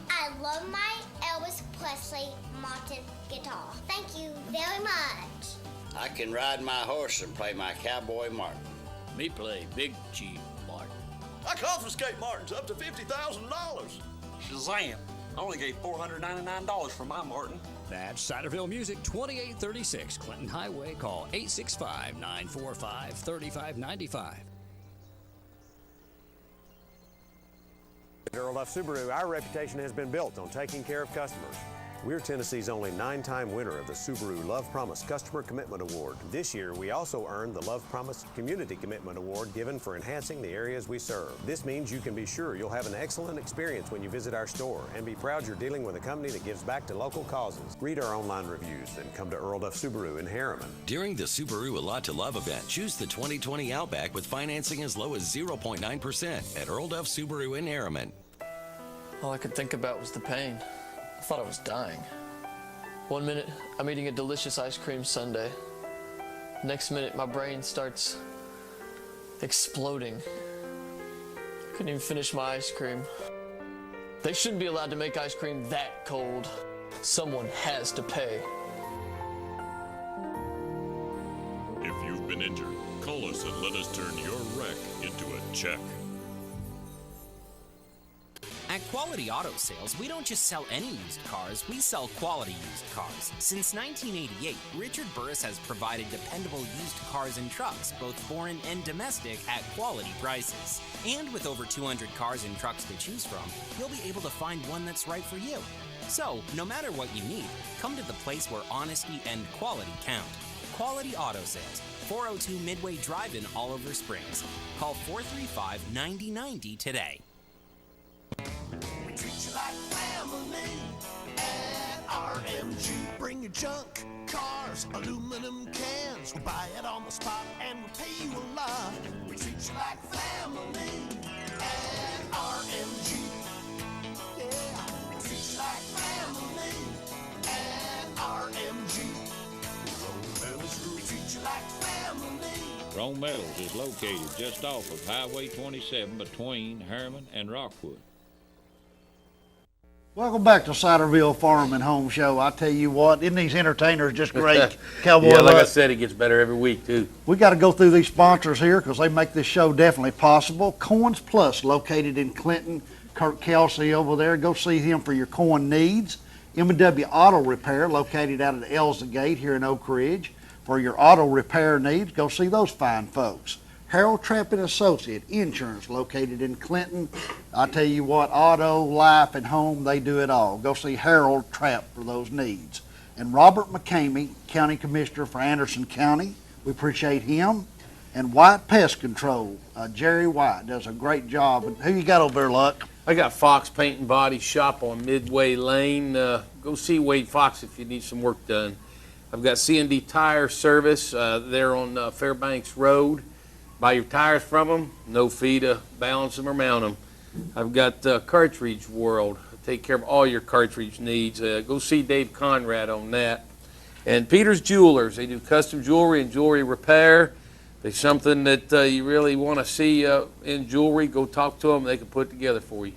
I love my Elvis Presley Martin guitar. Thank you very much. I can ride my horse and play my cowboy Martin. Me play Big Chief Martin. I confiscate Martins up to $50,000. Shazam! I only gave $499 for my Martin. That's Ciderville Music, 2836 Clinton Highway. Call 865-945-3595. At Earl Duff Subaru, our reputation has been built on taking care of customers. We're Tennessee's only 9-time winner of the Subaru Love Promise Customer Commitment Award. This year, we also earned the Love Promise Community Commitment Award given for enhancing the areas we serve. This means you can be sure you'll have an excellent experience when you visit our store and be proud you're dealing with a company that gives back to local causes. Read our online reviews and come to Earl Duff Subaru in Harriman. During the Subaru A Lot to Love event, choose the 2020 Outback with financing as low as 0.9% at Earl Duff Subaru in Harriman. All I could think about was the pain. I thought I was dying. One minute, I'm eating a delicious ice cream sundae. Next minute, my brain starts exploding. I couldn't even finish my ice cream. They shouldn't be allowed to make ice cream that cold. Someone has to pay. If you've been injured, call us and let us turn your wreck into a check. At Quality Auto Sales, we don't just sell any used cars, we sell quality used cars. Since 1988, Richard Burris has provided dependable used cars and trucks, both foreign and domestic, at quality prices. And with over 200 cars and trucks to choose from, you'll be able to find one that's right for you. So, no matter what you need, come to the place where honesty and quality count. Quality Auto Sales, 402 Midway Drive in Oliver Springs. Call 435-9090 today. We treat you like family at RMG. Bring your junk, cars, aluminum cans. We'll buy it on the spot and we'll pay you a lot. We treat you like family at RMG. Yeah, we treat you like family at RMG. We treat you like family. Rome Metals is located just off of Highway 27 between Harriman and Rockwood. Welcome back to Ciderville Farm and Home Show. I tell you what, isn't these entertainers just great? Cowboy Yeah, like I Luck. said, it gets better every week, too. We got to go through these sponsors here because they make this show definitely possible. Coins Plus, located in Clinton. Kurt Kelsey over there. Go see him for your coin needs. M&W Auto Repair, located out at Elza Gate here in Oak Ridge. For your auto repair needs, go see those fine folks. Harold Trapp and Associate Insurance, located in Clinton. I tell you what, auto, life, and home, they do it all. Go see Harold Trapp for those needs. And Robert McCamey, County Commissioner for Anderson County. We appreciate him. And White Pest Control, Jerry White does a great job. And who you got over there, Luck? I got Fox Paint and Body Shop on Midway Lane. Go see Wade Fox if you need some work done. I've got C&D Tire Service there on Fairbanks Road. Buy your tires from them, no fee to balance them or mount them. I've got Cartridge World. I take care of all your cartridge needs. Go see Dave Conrad on that. And Peter's Jewelers. They do custom jewelry and jewelry repair. If there's something that you really want to see in jewelry, go talk to them. They can put it together for you.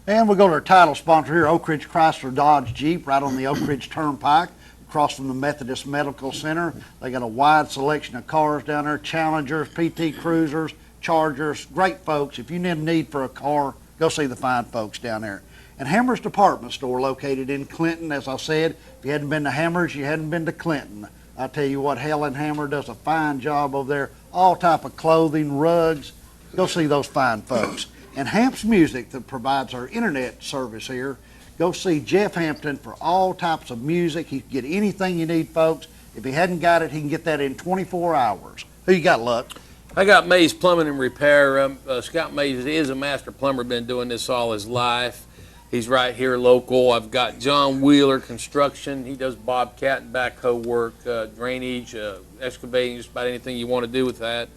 And we go to our title sponsor here, Oak Ridge Chrysler Dodge Jeep, right on the Oak Ridge Turnpike, across from the Methodist Medical Center. They got a wide selection of cars down there, Challengers, PT Cruisers, Chargers, great folks. If you need a need for a car, go see the fine folks down there. And Hammer's Department Store, located in Clinton. As I said, if you hadn't been to Hammer's, you hadn't been to Clinton. I tell you what, Helen Hammer does a fine job over there. All type of clothing, rugs, Go see those fine folks. And Hamp's Music that provides our internet service here. Go see Jeff Hampton for all types of music. He can get anything you need, folks. If he hadn't got it, he can get that in 24 hours. Who you got, Luck? I got Mays Plumbing and Repair. Scott Mays is a master plumber, been doing this all his life. He's right here local. I've got John Wheeler Construction. He does bobcat and backhoe work, drainage, excavating, just about anything you want to do with that.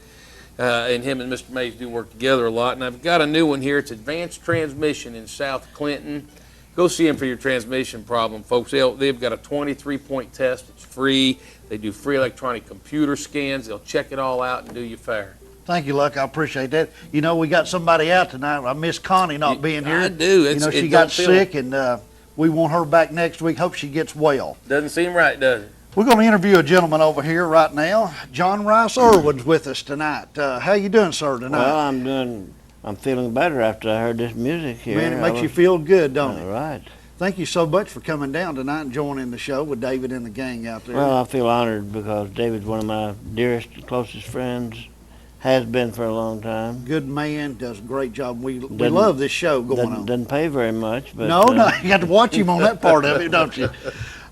And him and Mr. Mays do work together a lot. And I've got a new one here. It's Advanced Transmission in South Clinton. Go see him for your transmission problem, folks. They've got a 23-point test. It's free. They do free electronic computer scans. They'll check it all out and do you fair. Thank you, Luck. I appreciate that. You know, we got somebody out tonight. I miss Connie not being here. I do. You know, she got sick, and we want her back next week. Hope she gets well. Doesn't seem right, does it? We're going to interview a gentleman over here right now. John Rice Irwin's with us tonight. How you doing, sir, tonight? Well, I'm feeling better after I heard this music here. Man, it makes you feel good, don't it? Right. Thank you so much for coming down tonight and joining the show with David and the gang out there. Well, I feel honored because David's one of my dearest, closest friends. Has been for a long time. Good man, does a great job. We love this show going on. Doesn't pay very much, but no, you got to watch him on that part of it, don't you?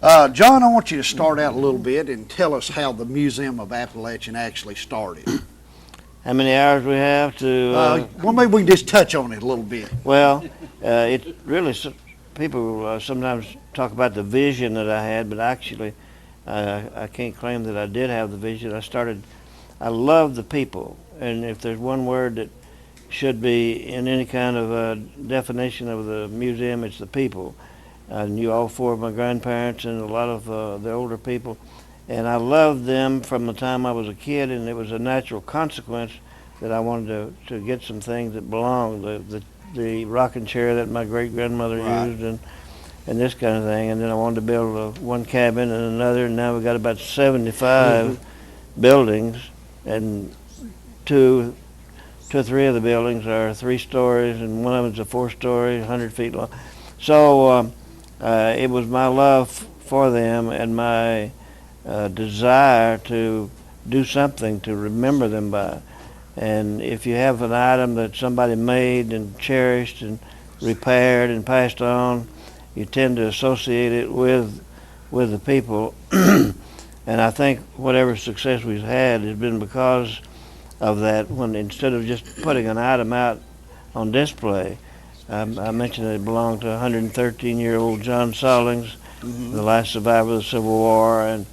John, I want you to start out a little bit and tell us how the Museum of Appalachian actually started. How many hours we have to? Well, maybe we can just touch on it a little bit. Well, it really people sometimes talk about the vision that I had, but actually, I can't claim that I did have the vision. I love the people, and if there's one word that should be in any kind of definition of the museum, it's the people. I knew all four of my grandparents and a lot of the older people, and I loved them from the time I was a kid, and it was a natural consequence that I wanted to get some things that belonged, the rocking chair that my great-grandmother used, and this kind of thing, and then I wanted to build one cabin and another, and now we've got about 75 buildings. And two or three of the buildings are 3 stories, and one of them's a 4-story, 100 feet long. So it was my love for them and my desire to do something to remember them by. And if you have an item that somebody made and cherished and repaired and passed on, you tend to associate it with the people. And I think whatever success we've had has been because of that. When instead of just putting an item out on display, I mentioned that it belonged to 113-year-old John Sallings, the last survivor of the Civil War,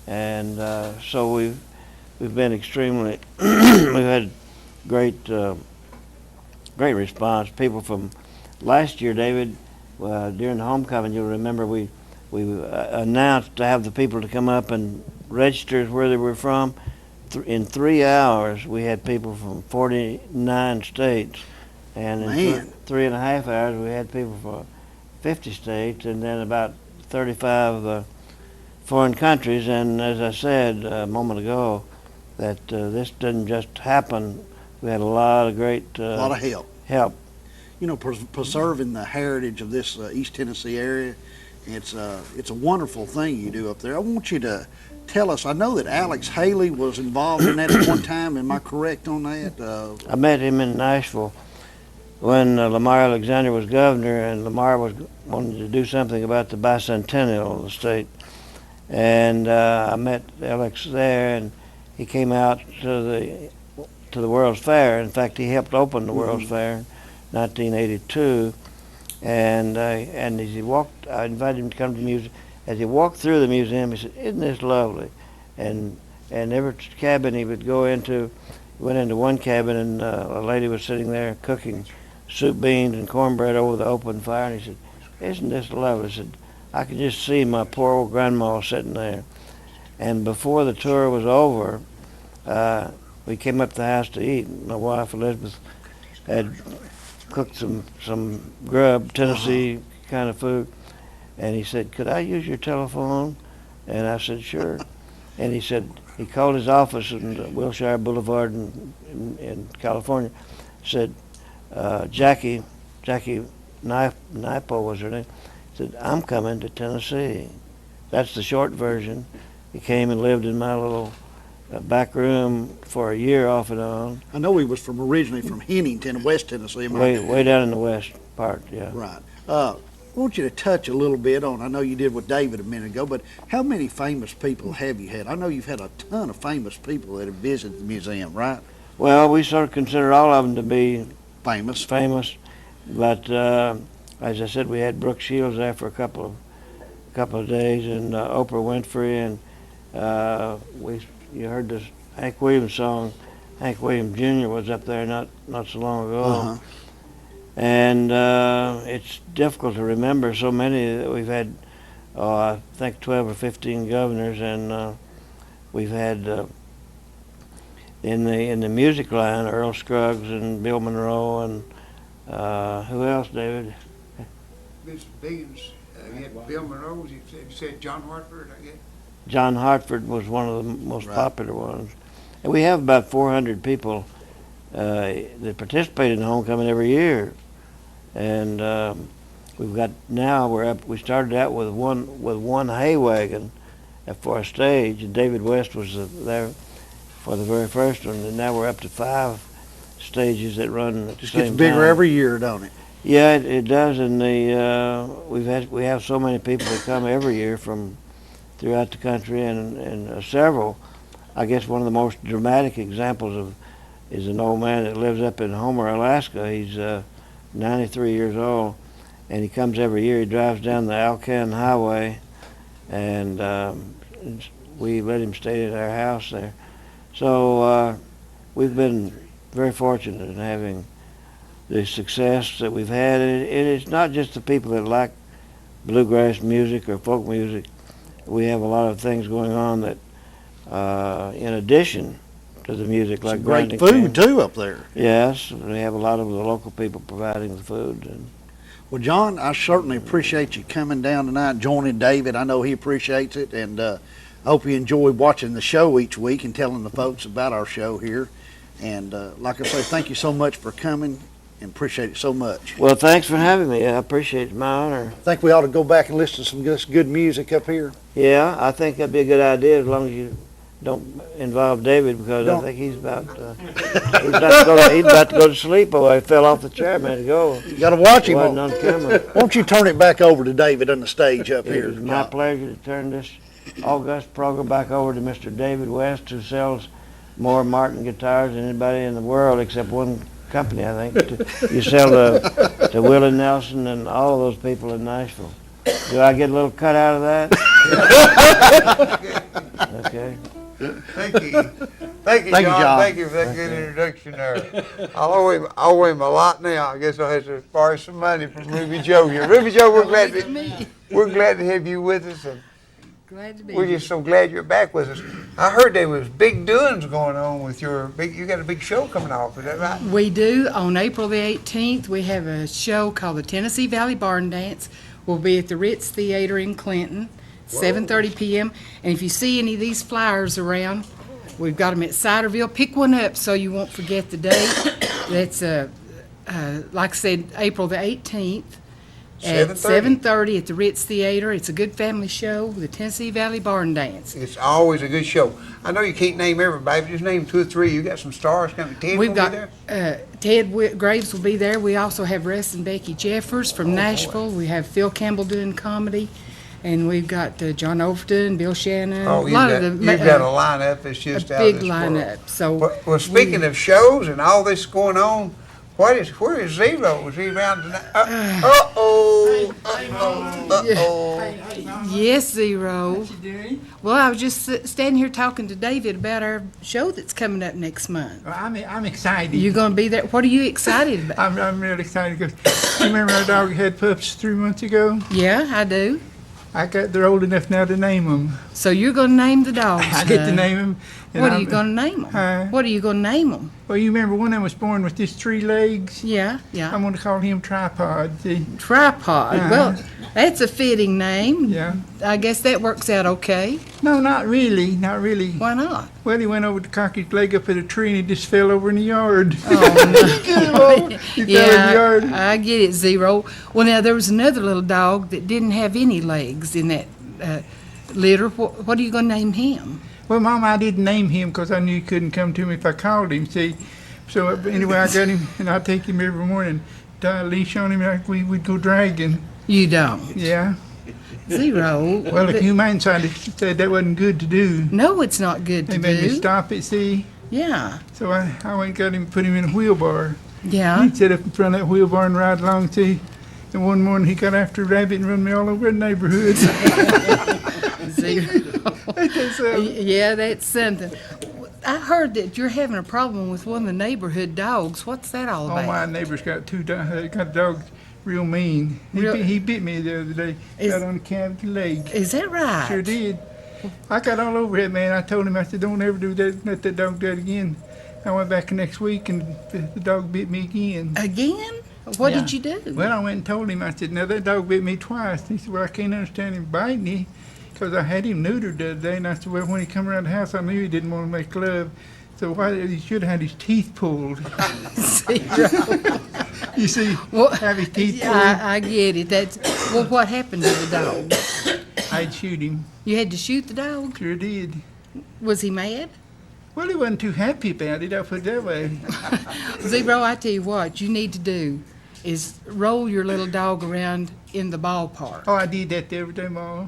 and so we've been extremely we've had great response. People from last year, David, during the homecoming, you'll remember we announced to have the people to come up and register where they were from. In 3 hours, we had people from 49 states, and in 3.5 hours, we had people from 50 states, and then about 35 foreign countries. And as I said a moment ago, that this didn't just happen. We had a lot of great a lot of help. You know, preserving the heritage of this East Tennessee area. It's a wonderful thing you do up there. I want you to tell us, I know that Alex Haley was involved in that at one time. Am I correct on that? I met him in Nashville when Lamar Alexander was governor, and Lamar wanted to do something about the bicentennial of the state. And I met Alex there, and he came out to the World's Fair. In fact, he helped open the World's Fair in 1982. And as he walked, I invited him to come to the museum. As he walked through the museum, he said, "Isn't this lovely?" And every cabin he would go into, went into one cabin, and a lady was sitting there cooking soup, beans, and cornbread over the open fire. And he said, "Isn't this lovely?" I said, "I could just see my poor old grandma sitting there." And before the tour was over, we came up to the house to eat. My wife Elizabeth had cooked some grub, Tennessee kind of food, and he said, "Could I use your telephone?" And I said, "Sure." And he said, he called his office in Wilshire Boulevard in California, said, Jackie Naipo was her name, said, "I'm coming to Tennessee." That's the short version. He came and lived in my little back room for a year off and on. I know he was originally from Hennington, West Tennessee. Way down in the west part, yeah. Right. I want you to touch a little bit on, I know you did with David a minute ago, but how many famous people have you had? I know you've had a ton of famous people that have visited the museum, right? Well, we sort of consider all of them to be famous. But as I said, we had Brooke Shields there for a couple of days, and Oprah Winfrey, and you heard this Hank Williams song. Hank Williams Jr. was up there not so long ago. Uh-huh. And it's difficult to remember so many that we've had. I think 12 or 15 governors, and we've had in the music line Earl Scruggs and Bill Monroe, and who else, David? Mr. Biggins, you had Bill Monroe. You said John Hartford, I guess. John Hartford was one of the most popular ones, and we have about 400 people that participate in the homecoming every year. And we've got now we started out with one hay wagon for a stage, and David West was there for the very first one, and now we're up to 5 stages that run at the same time. Gets bigger every year, don't it? Yeah, it does, and we have so many people that come every year from throughout the country, and several. I guess one of the most dramatic examples is an old man that lives up in Homer, Alaska. He's 93 years old, and he comes every year. He drives down the Alcan Highway, and we let him stay at our house there. So we've been very fortunate in having the success that we've had. And it's not just the people that like bluegrass music or folk music. We have a lot of things going on that, in addition to the music, like great food too up there. Yes, we have a lot of the local people providing the food. And well, John, I certainly appreciate you coming down tonight, joining David. I know he appreciates it, and I hope you enjoy watching the show each week and telling the folks about our show here. And like I say, thank you so much for coming, and appreciate it so much. Well, thanks for having me. I appreciate it. It's my honor. I think we ought to go back and listen to some good music up here. Yeah, I think that'd be a good idea as long as you don't involve David, because I think he's about to go to sleep. Oh, he fell off the chair a minute ago. You got to watch him. Wasn't on camera. Won't you turn it back over to David on the stage up here? It's my pleasure to turn this august program back over to Mr. David West, who sells more Martin guitars than anybody in the world except one company, I think. You sell to Willie Nelson and all of those people in Nashville. Do I get a little cut out of that? Okay. Thank you. Thank you, John. Thank you for that good introduction there. I'll owe him a lot now. I guess I'll have to borrow some money from Ruby Joe here. Ruby Joe, we're glad to have you with us. And glad to be we're just so glad you're back with us. I heard there was big doings going on with you got a big show coming off, is that right? We do. On April the 18th, we have a show called the Tennessee Valley Barn Dance. We'll be at the Ritz Theater in Clinton, 7:30 p.m. And if you see any of these flyers around, we've got them at Ciderville. Pick one up so you won't forget the date. That's, like I said, April the 18th. At 7:30 at the Ritz Theater. It's a good family show, the Tennessee Valley Barn Dance. It's always a good show. I know you can't name everybody, but just name 2 or 3. You got some stars coming. Ted will be there? Ted Graves will be there. We also have Russ and Becky Jeffers from Nashville. We have Phil Campbell doing comedy. And we've got John Overton, Bill Shannon. Oh, you've got a lineup that's just out of this world. A big lineup. So, well, speaking of shows and all this going on, where is Zero? Is he around tonight? Yes, Zero. What you doing? Well, I was just standing here talking to David about our show that's coming up next month. Well, I'm excited. You're going to be there. What are you excited about? I'm really excited because you remember our dog had pups 3 months ago? Yeah, I do. They're old enough now to name them. So you're going to name the dogs? I get to name them. What are you going to name them? What are you going to name them? Well, you remember one of them was born with just 3 legs? Yeah. I'm going to call him Tripod. Tripod. Well, that's a fitting name. Yeah. I guess that works out okay. No, not really. Not really. Why not? Well, he went over to cock his leg up at a tree and he just fell over in the yard. Oh, no. He fell in the yard. I get it, Zero. Well, now, there was another little dog that didn't have any legs in that litter. What are you going to name him? Well, Mom, I didn't name him because I knew he couldn't come to me if I called him, see. So anyway, I got him, and I take him every morning, tie a leash on him, like we'd go dragging. You don't? Yeah. Zero. Well, the humane side said that wasn't good to do. No, it's not good to They do. made me stop it, see. Yeah. So I went and got him, put him in a wheelbar. Yeah. He'd sit up in front of that wheelbar and ride along, see. And one morning he got after a rabbit and run me all over the neighborhood. Zero. Yeah, that's something. I heard that you're having a problem with one of the neighborhood dogs. What's that all about? All my neighbors got got dogs real mean. He bit me the other day. Got on the calf of the leg. Is that right? Sure did. I got all over it, man. I told him, I said, don't ever do that, let that dog do it again. I went back the next week and the dog bit me again. Again? What did you do? Well, I went and told him, I said, now that dog bit me twice. He said, well, I can't understand him biting me because I had him neutered the other day. And I said, well, when he come around the house, I knew he didn't want to make love. So he should have had his teeth pulled. You see, have his teeth pulled. I get it. Well, what happened to the dog? I'd shoot him. You had to shoot the dog? Sure did. Was he mad? Well, he wasn't too happy about it, I'll put it that way. Zero, I tell you what you need to do is roll your little dog around in the ballpark. Oh, I did that the other day, Ma.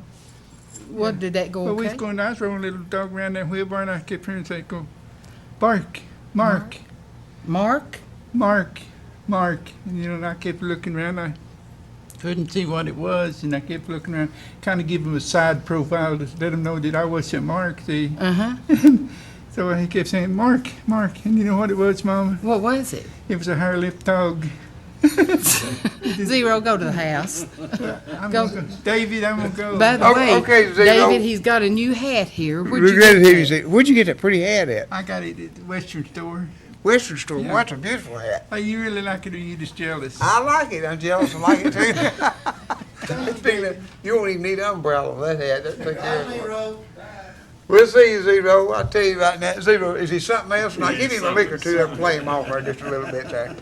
What, did that go well, okay? I was rolling a little dog around that wheelbar, and I kept hearing say, go, bark, Mark. Mark? Mark, Mark. And, and I kept looking around. I couldn't see what it was, and I kept looking around, kind of give him a side profile to let him know that I wasn't Mark, see. Uh-huh. So he kept saying, Mark, Mark. And you know what it was, Mama? What was it? It was a hare-lipped dog. Zero, go to the house. David, I'm going to go. By the way, okay, Zero. David, he's got a new hat here. Where'd you get that pretty hat at? I got it at the Western store. Western store? Yeah. Well, that's a beautiful hat. Oh, you really like it or you just jealous? I like it. I'm jealous. I like it too. You don't even need an umbrella for that hat. That'll take care of it. We'll see you, Zero. I'll tell you right now. Zero, is he something else? Now, give him a lick or two and play him off there just a little bit there.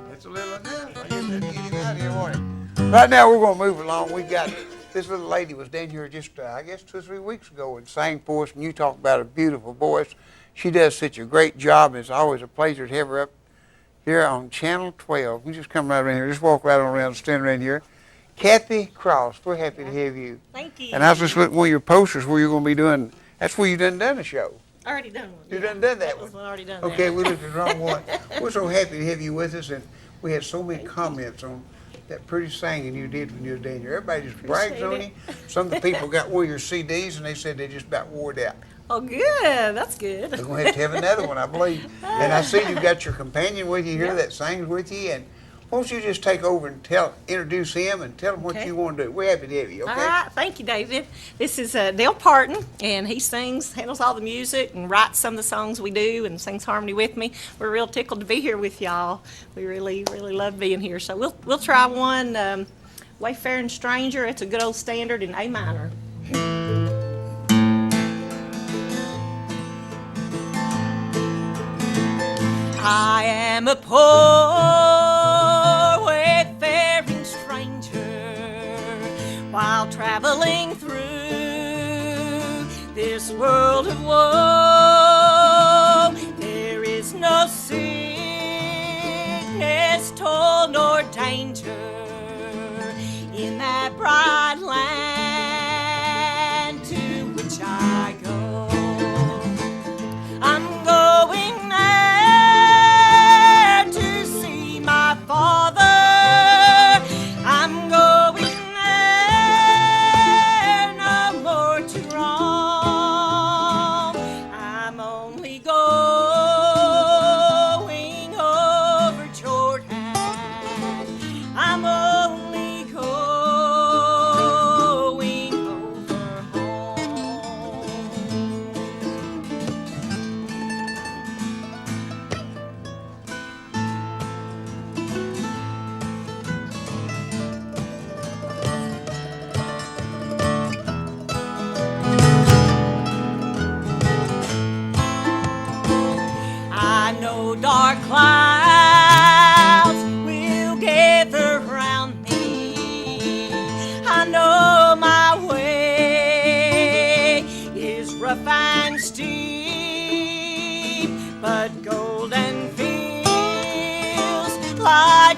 That's a little enough. I guess that'd get him out of here, won't it? Right now, we're going to move along. We got this little lady was down here just, I guess, 2 or 3 weeks ago and sang for us, and you talk about a beautiful voice. She does such a great job, and it's always a pleasure to have her up here on Channel 12. You just come right around here. Just walk right on around, stand around here. Kathy Cross, we're happy to have you. Thank you. And I was just looking at one of your posters where you're going to be doing, that's where you done a show. Already done one. You done that one? Already done Okay, that. we looked at the wrong one. We're so happy to have you with us, and we had so many comments on that pretty singing you did when you were down here. Everybody just brags on you. Some of the people got one of your CDs, and they said they just about wore it out. Oh, good. That's good. We're going to have another one, I believe. And I see you've got your companion with you here that sings with you. And why don't you just take over and introduce him and tell him what you want to do. We're happy to have you, okay? All right. Thank you, David. This is Dale Parton, and he sings, handles all the music, and writes some of the songs we do and sings harmony with me. We're real tickled to be here with y'all. We really, really love being here. So we'll try one, Wayfaring Stranger. It's a good old standard in A minor. I am a poor wayfaring stranger while traveling through this world of woe. There is no sickness, toil, nor danger in that bright land to which I go. I'm going Father, I'm going there, no more to roam. I'm only going over Jordan. I'm only going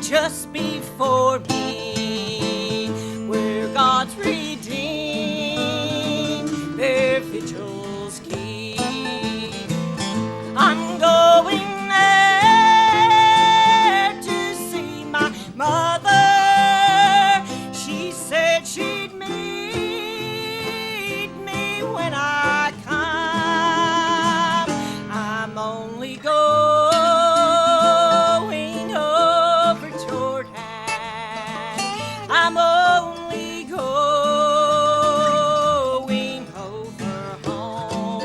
just before me, where God's redeemed their vigils keep. I'm going there to see my mother. She said she'd meet me when I come. I'm only going over Jordan. I'm only going over home.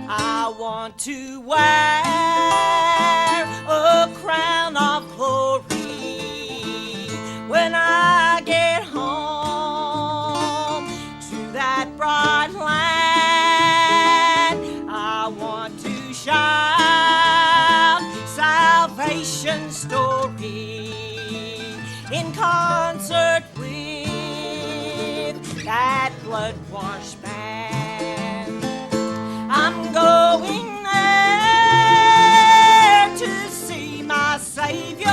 I want to wear a crown of glory when I get home to that bright land. I want to shout salvation's story in concert with that blood-washed band. I'm going there to see my Savior,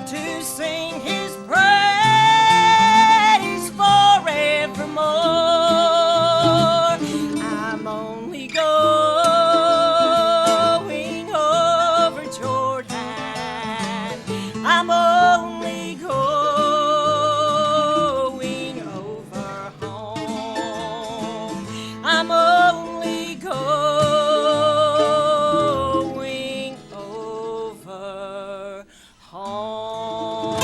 to sing His praise forevermore. I'm only going over Jordan. I'm only going over home. I'm only going over home.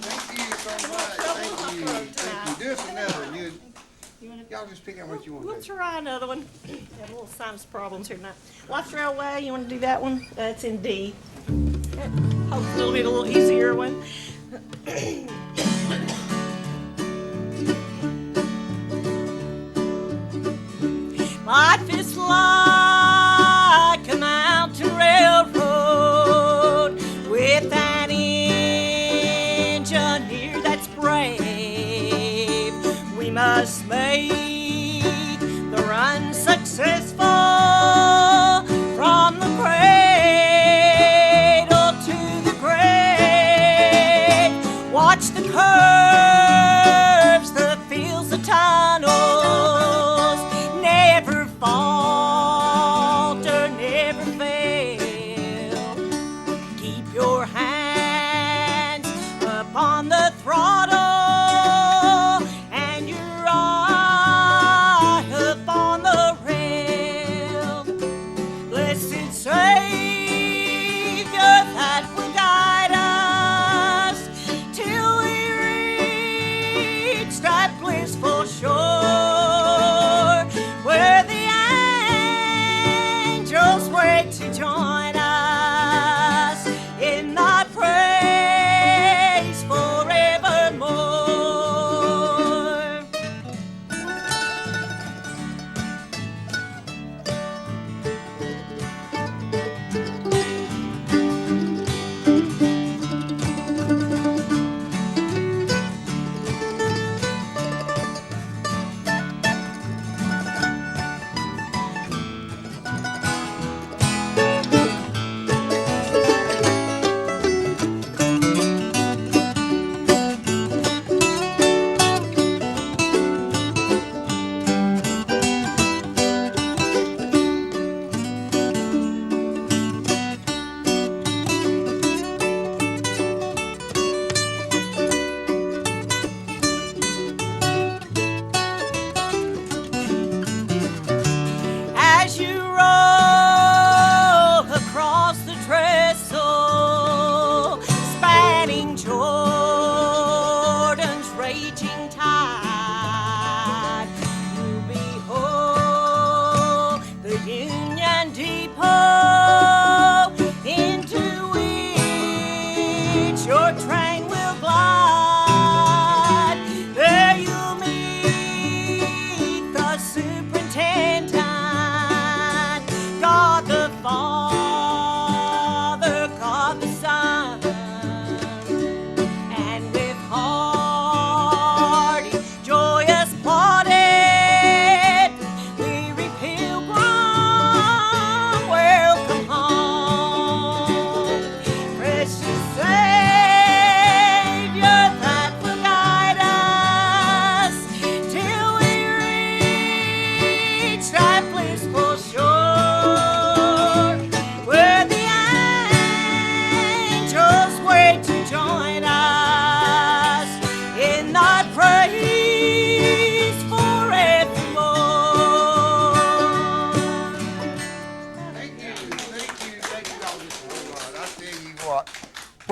Thank you. Do us another. Y'all just pick out what you want to We'll do. try another one. Have a little sinus problems here tonight. Lost Railway, you want to do that one? It's in D. Hopefully it'll be a little easier one. Life is like a mountain railroad with an engineer that's brave. We must make the run successful from the cradle to the grave. Watch the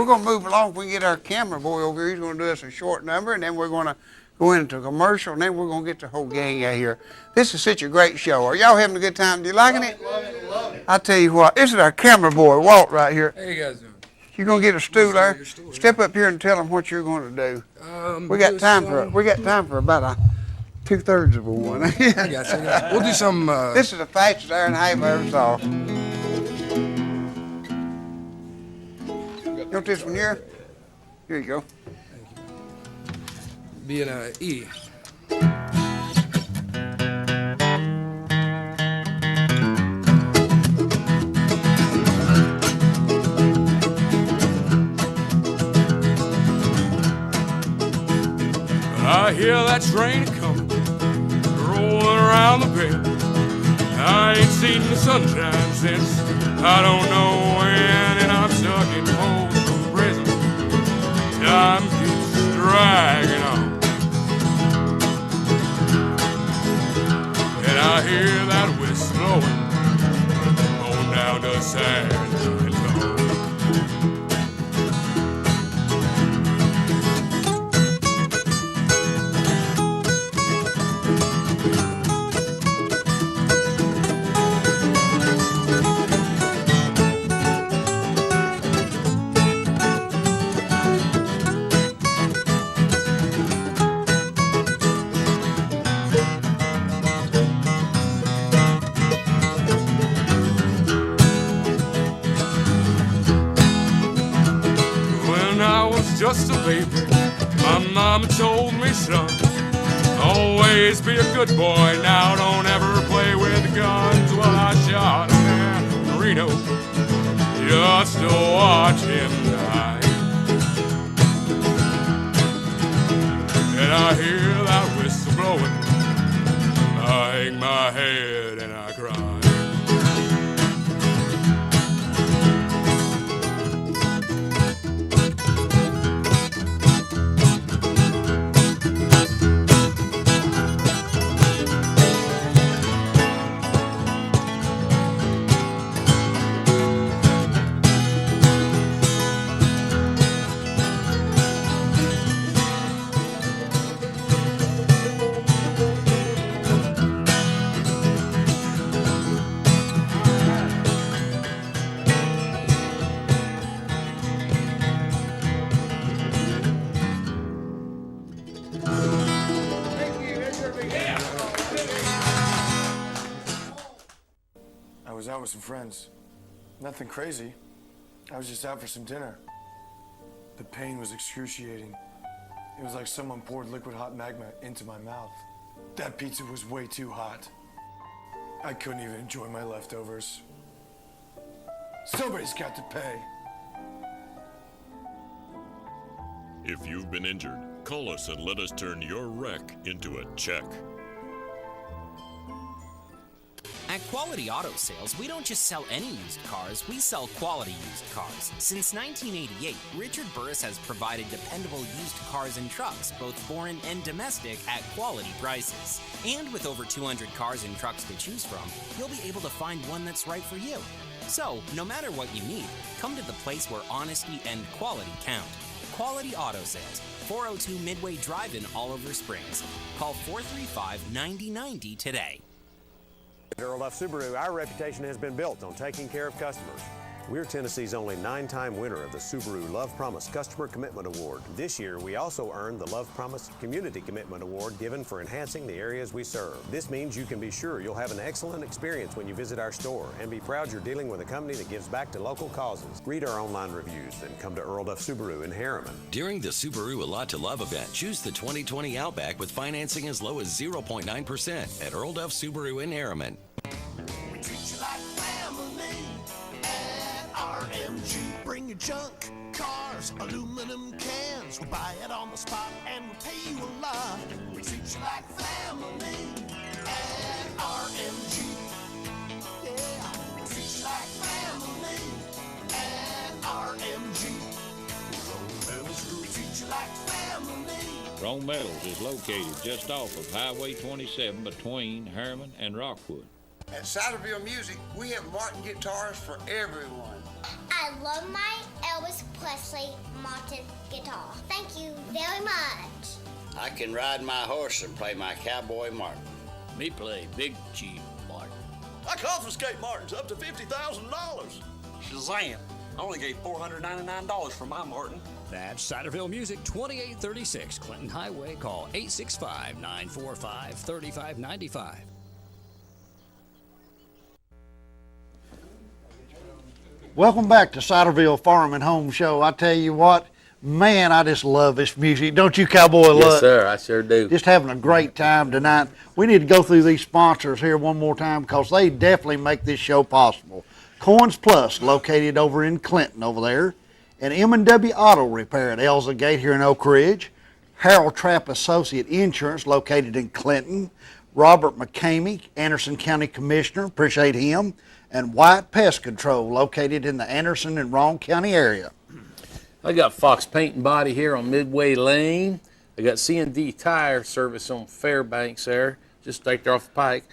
going to move along. We get our camera boy over here. He's going to do us a short number, and then we're going to go into a commercial, and then we're going to get the whole gang out here. This is such a great show. Are y'all having a good time? Do you liking it? Love it, love it. I tell you what, this is our camera boy, Walt, right here. How you guys doing? You going to get a stool there? Step up here and tell them what you're going to do. We got time for about 2/3 of a one. I got you. We'll do some. This is the fastest hour and a half I ever saw. You want this one here? Here you go. Be an E. I hear that train coming, rolling around the bend. I ain't seen the sunshine since I don't know when, and I'm stuck in Folsom Prison. Time keeps dragging on, and I hear that whistle blowing on down to San Antonio. Just a baby, my mama told me, son, always be a good boy, now don't ever play with guns. Well, I shot a man in Reno just to watch him die, and I hear that whistle blowing, I hang my head and I cry. I was out with some friends. Nothing crazy. I was just out for some dinner. The pain was excruciating. It was like someone poured liquid hot magma into my mouth. That pizza was way too hot. I couldn't even enjoy my leftovers. Somebody's got to pay. If you've been injured, call us and let us turn your wreck into a check. At Quality Auto Sales, we don't just sell any used cars, we sell quality used cars. Since 1988, Richard Burris has provided dependable used cars and trucks, both foreign and domestic, at quality prices. And with over 200 cars and trucks to choose from, you'll be able to find one that's right for you. So, no matter what you need, come to the place where honesty and quality count. Quality Auto Sales, 402 Midway Drive in Oliver Springs. Call 435-9090 today. At Earl Duff Subaru, our reputation has been built on taking care of customers. We're Tennessee's only 9-time winner of the Subaru Love Promise Customer Commitment Award. This year, we also earned the Love Promise Community Commitment Award given for enhancing the areas we serve. This means you can be sure you'll have an excellent experience when you visit our store and be proud you're dealing with a company that gives back to local causes. Read our online reviews, then come to Earl Duff Subaru in Harriman. During the Subaru A Lot to Love event, choose the 2020 Outback with financing as low as 0.9% at Earl Duff Subaru in Harriman. We treat you like family at RMG. Bring your junk, cars, aluminum cans. We'll buy it on the spot and we'll pay you a lot. We treat you like family at RMG. Yeah, we treat you like family at RMG. We treat you like family. Rome Metals is located just off of Highway 27 between Harriman and Rockwood. At Ciderville Music, we have Martin guitars for everyone. I love my Elvis Presley Martin guitar. Thank you very much. I can ride my horse and play my cowboy Martin. Me play Big Chief Martin. I confiscate Martins up to $50,000. Shazam! I only gave $499 for my Martin. That's Ciderville Music, 2836 Clinton Highway. Call 865-945-3595. Welcome back to Ciderville Farm and Home Show. I tell you what, man, I just love this music. Don't you, Cowboy Luck? Yes, sir, I sure do. Just having a great time tonight. We need to go through these sponsors here one more time because they definitely make this show possible. Coins Plus, located over in Clinton over there, and M&W Auto Repair at Elza Gate here in Oak Ridge. Harold Trapp Associate Insurance, located in Clinton. Robert McCamey, Anderson County Commissioner, appreciate him. And White Pest Control, located in the Anderson and Roane County area. I got Fox Paint and Body here on Midway Lane. I got C&D Tire Service on Fairbanks there, just right there off the pike.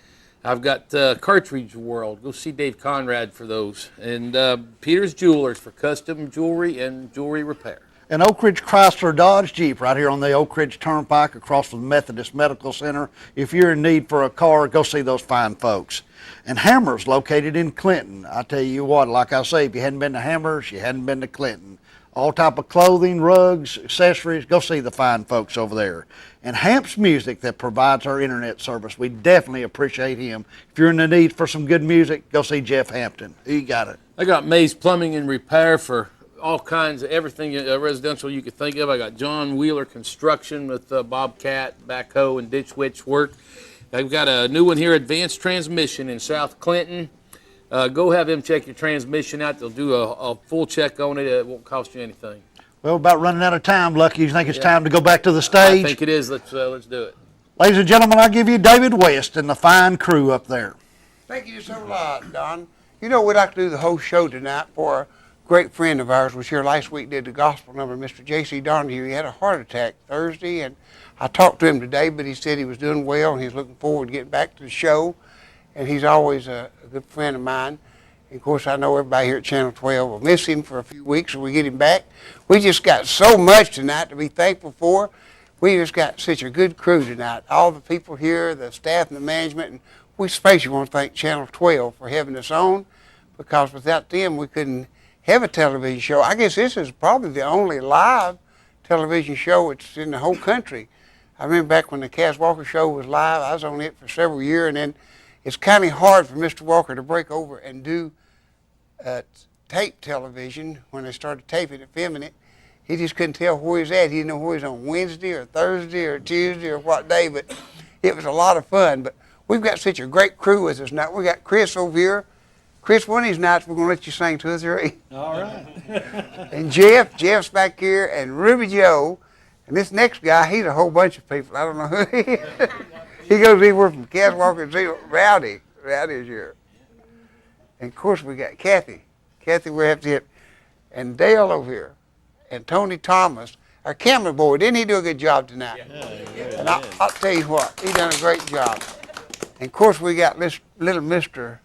I've got Cartridge World. Go see Dave Conrad for those. And Peter's Jewelers for custom jewelry and jewelry repair. And Oak Ridge Chrysler Dodge Jeep right here on the Oak Ridge Turnpike across from the Methodist Medical Center. If you're in need for a car, go see those fine folks. And Hammers, located in Clinton. I tell you what, like I say, if you hadn't been to Hammers, you hadn't been to Clinton. All type of clothing, rugs, accessories, go see the fine folks over there. And Hamps Music that provides our internet service. We definitely appreciate him. If you're in the need for some good music, go see Jeff Hampton. You got it. I got Mays Plumbing and Repair for all kinds of everything residential you could think of. I got John Wheeler Construction with Bobcat, backhoe, and ditch witch work. I've got a new one here, Advanced Transmission in South Clinton. Go have them check your transmission out. They'll do a full check on it. It won't cost you anything. Well, about running out of time, Lucky. You think it's time to go back to the stage? I think it is. Let's do it. Ladies and gentlemen, I give you David West and the fine crew up there. Thank you so much, Don. You know, we'd like to do the whole show tonight for a great friend of ours was here last week, did the gospel number, Mr. J.C. Donahue. He had a heart attack Thursday, and I talked to him today, but he said he was doing well, and he's looking forward to getting back to the show. And he's always a good friend of mine. And of course, I know everybody here at Channel 12 will miss him for a few weeks, so we get him back. We just got so much tonight to be thankful for. We just got such a good crew tonight. All the people here, the staff and the management, and we especially want to thank Channel 12 for having us on, because without them, we couldn't have a television show. I guess this is probably the only live television show it's in the whole country. I remember back when the Cas Walker show was live, I was on it for several years, and then it's kind of hard for Mr. Walker to break over and do tape television when they started taping it, filming it. He just couldn't tell where he was at. He didn't know where he was on Wednesday or Thursday or Tuesday or what day, but it was a lot of fun. But we've got such a great crew with us now. We got Chris over here. Chris, one of these nights we're going to let you sing 2 or 3. All right. And Jeff's back here, and Ruby Joe. And this next guy, he's a whole bunch of people. I don't know who he is. He goes anywhere from Cas Walker to Rowdy. Rowdy's here. And of course we got Kathy. Kathy, we have to hit. And Dale over here. And Tony Thomas, our camera boy. Didn't he do a good job tonight? Yeah, and I'll tell you what, he done a great job. And of course we got little Mr.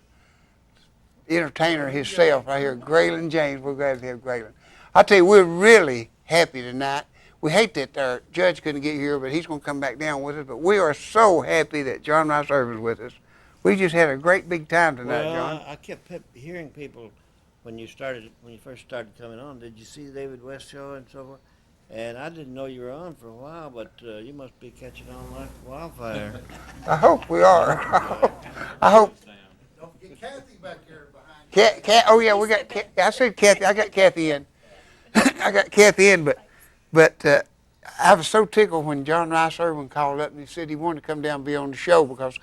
Entertainer himself right here, Graylin James. We're glad to have Graylin. I'll tell you, we're really happy tonight. We hate that our judge couldn't get here, but he's going to come back down with us. But we are so happy that John Rice Irvin is with us. We just had a great big time tonight, John. I kept hearing people when you first started coming on. Did you see the David West show and so forth? And I didn't know you were on for a while, but you must be catching on like wildfire. I hope we are. I hope. Don't forget Kathy back here behind you. Oh yeah, we got. I said Kathy. I got Kathy in. I got Kathy in, but I was so tickled when John Rice Irvin called up and he said he wanted to come down and be on the show, because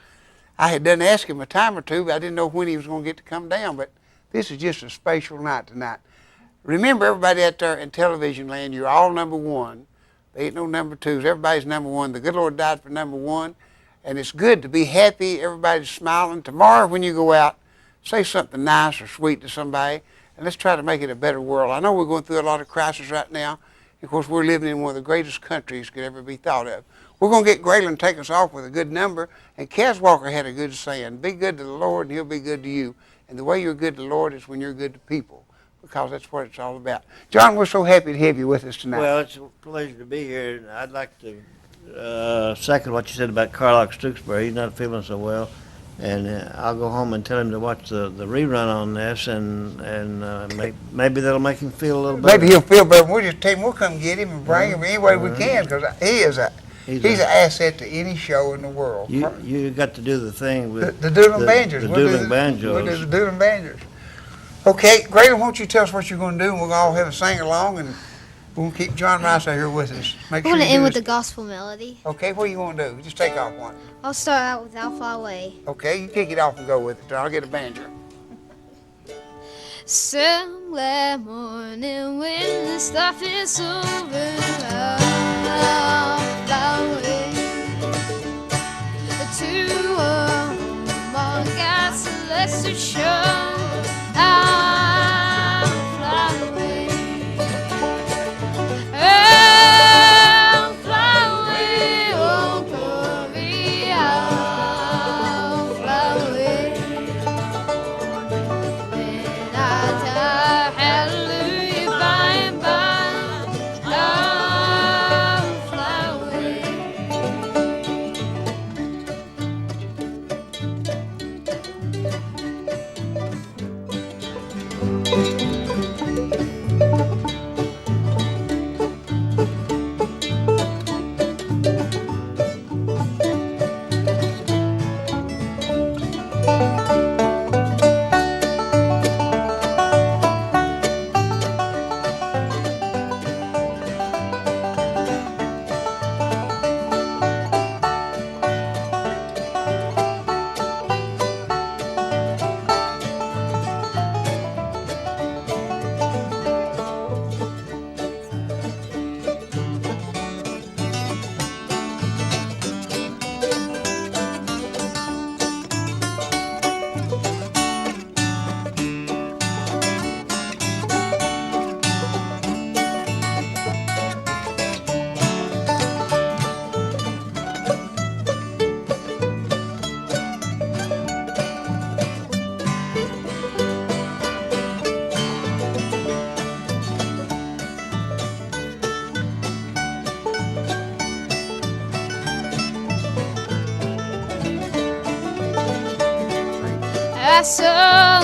I had done ask him a time or two, but I didn't know when he was going to get to come down. But this is just a special night tonight. Remember, everybody out there in television land, you're all number one. There ain't no number twos. Everybody's number one. The good Lord died for number one. And it's good to be happy. Everybody's smiling. Tomorrow when you go out, say something nice or sweet to somebody, and let's try to make it a better world. I know we're going through a lot of crisis right now. Of course, we're living in one of the greatest countries could ever be thought of. We're going to get Graylin to take us off with a good number. And Cas Walker had a good saying, be good to the Lord and he'll be good to you. And the way you're good to the Lord is when you're good to people. because that's what it's all about. John, we're so happy to have you with us tonight. Well, it's a pleasure to be here. I'd like to second what you said about Carlock Stooksbury. He's not feeling so well, and I'll go home and tell him to watch the rerun on this, and maybe that'll make him feel a little better. Maybe he'll feel better. We'll just tell him we'll come get him and bring him any way we can, because he's an asset to any show in the world. You got to do the thing with the dueling banjos. The dueling banjos. We'll do the dueling banjos. Okay, Graydon, won't you tell us what you're going to do, and we'll all have a sing-along, and we'll keep John Rice out here with us. I'm going to end with the gospel melody. Okay, what are you going to do? Just take off one. I'll start out with I'll Fly Away. Okay, you kick it off and go with it. I'll get a banjo. Somewhere morning when the stuff is over, I'll fly away to a more God's celestial show. I'll fly away. I'll fly away, oh glory, I'll fly away. When I die, hallelujah, by and by, I'll fly away. I saw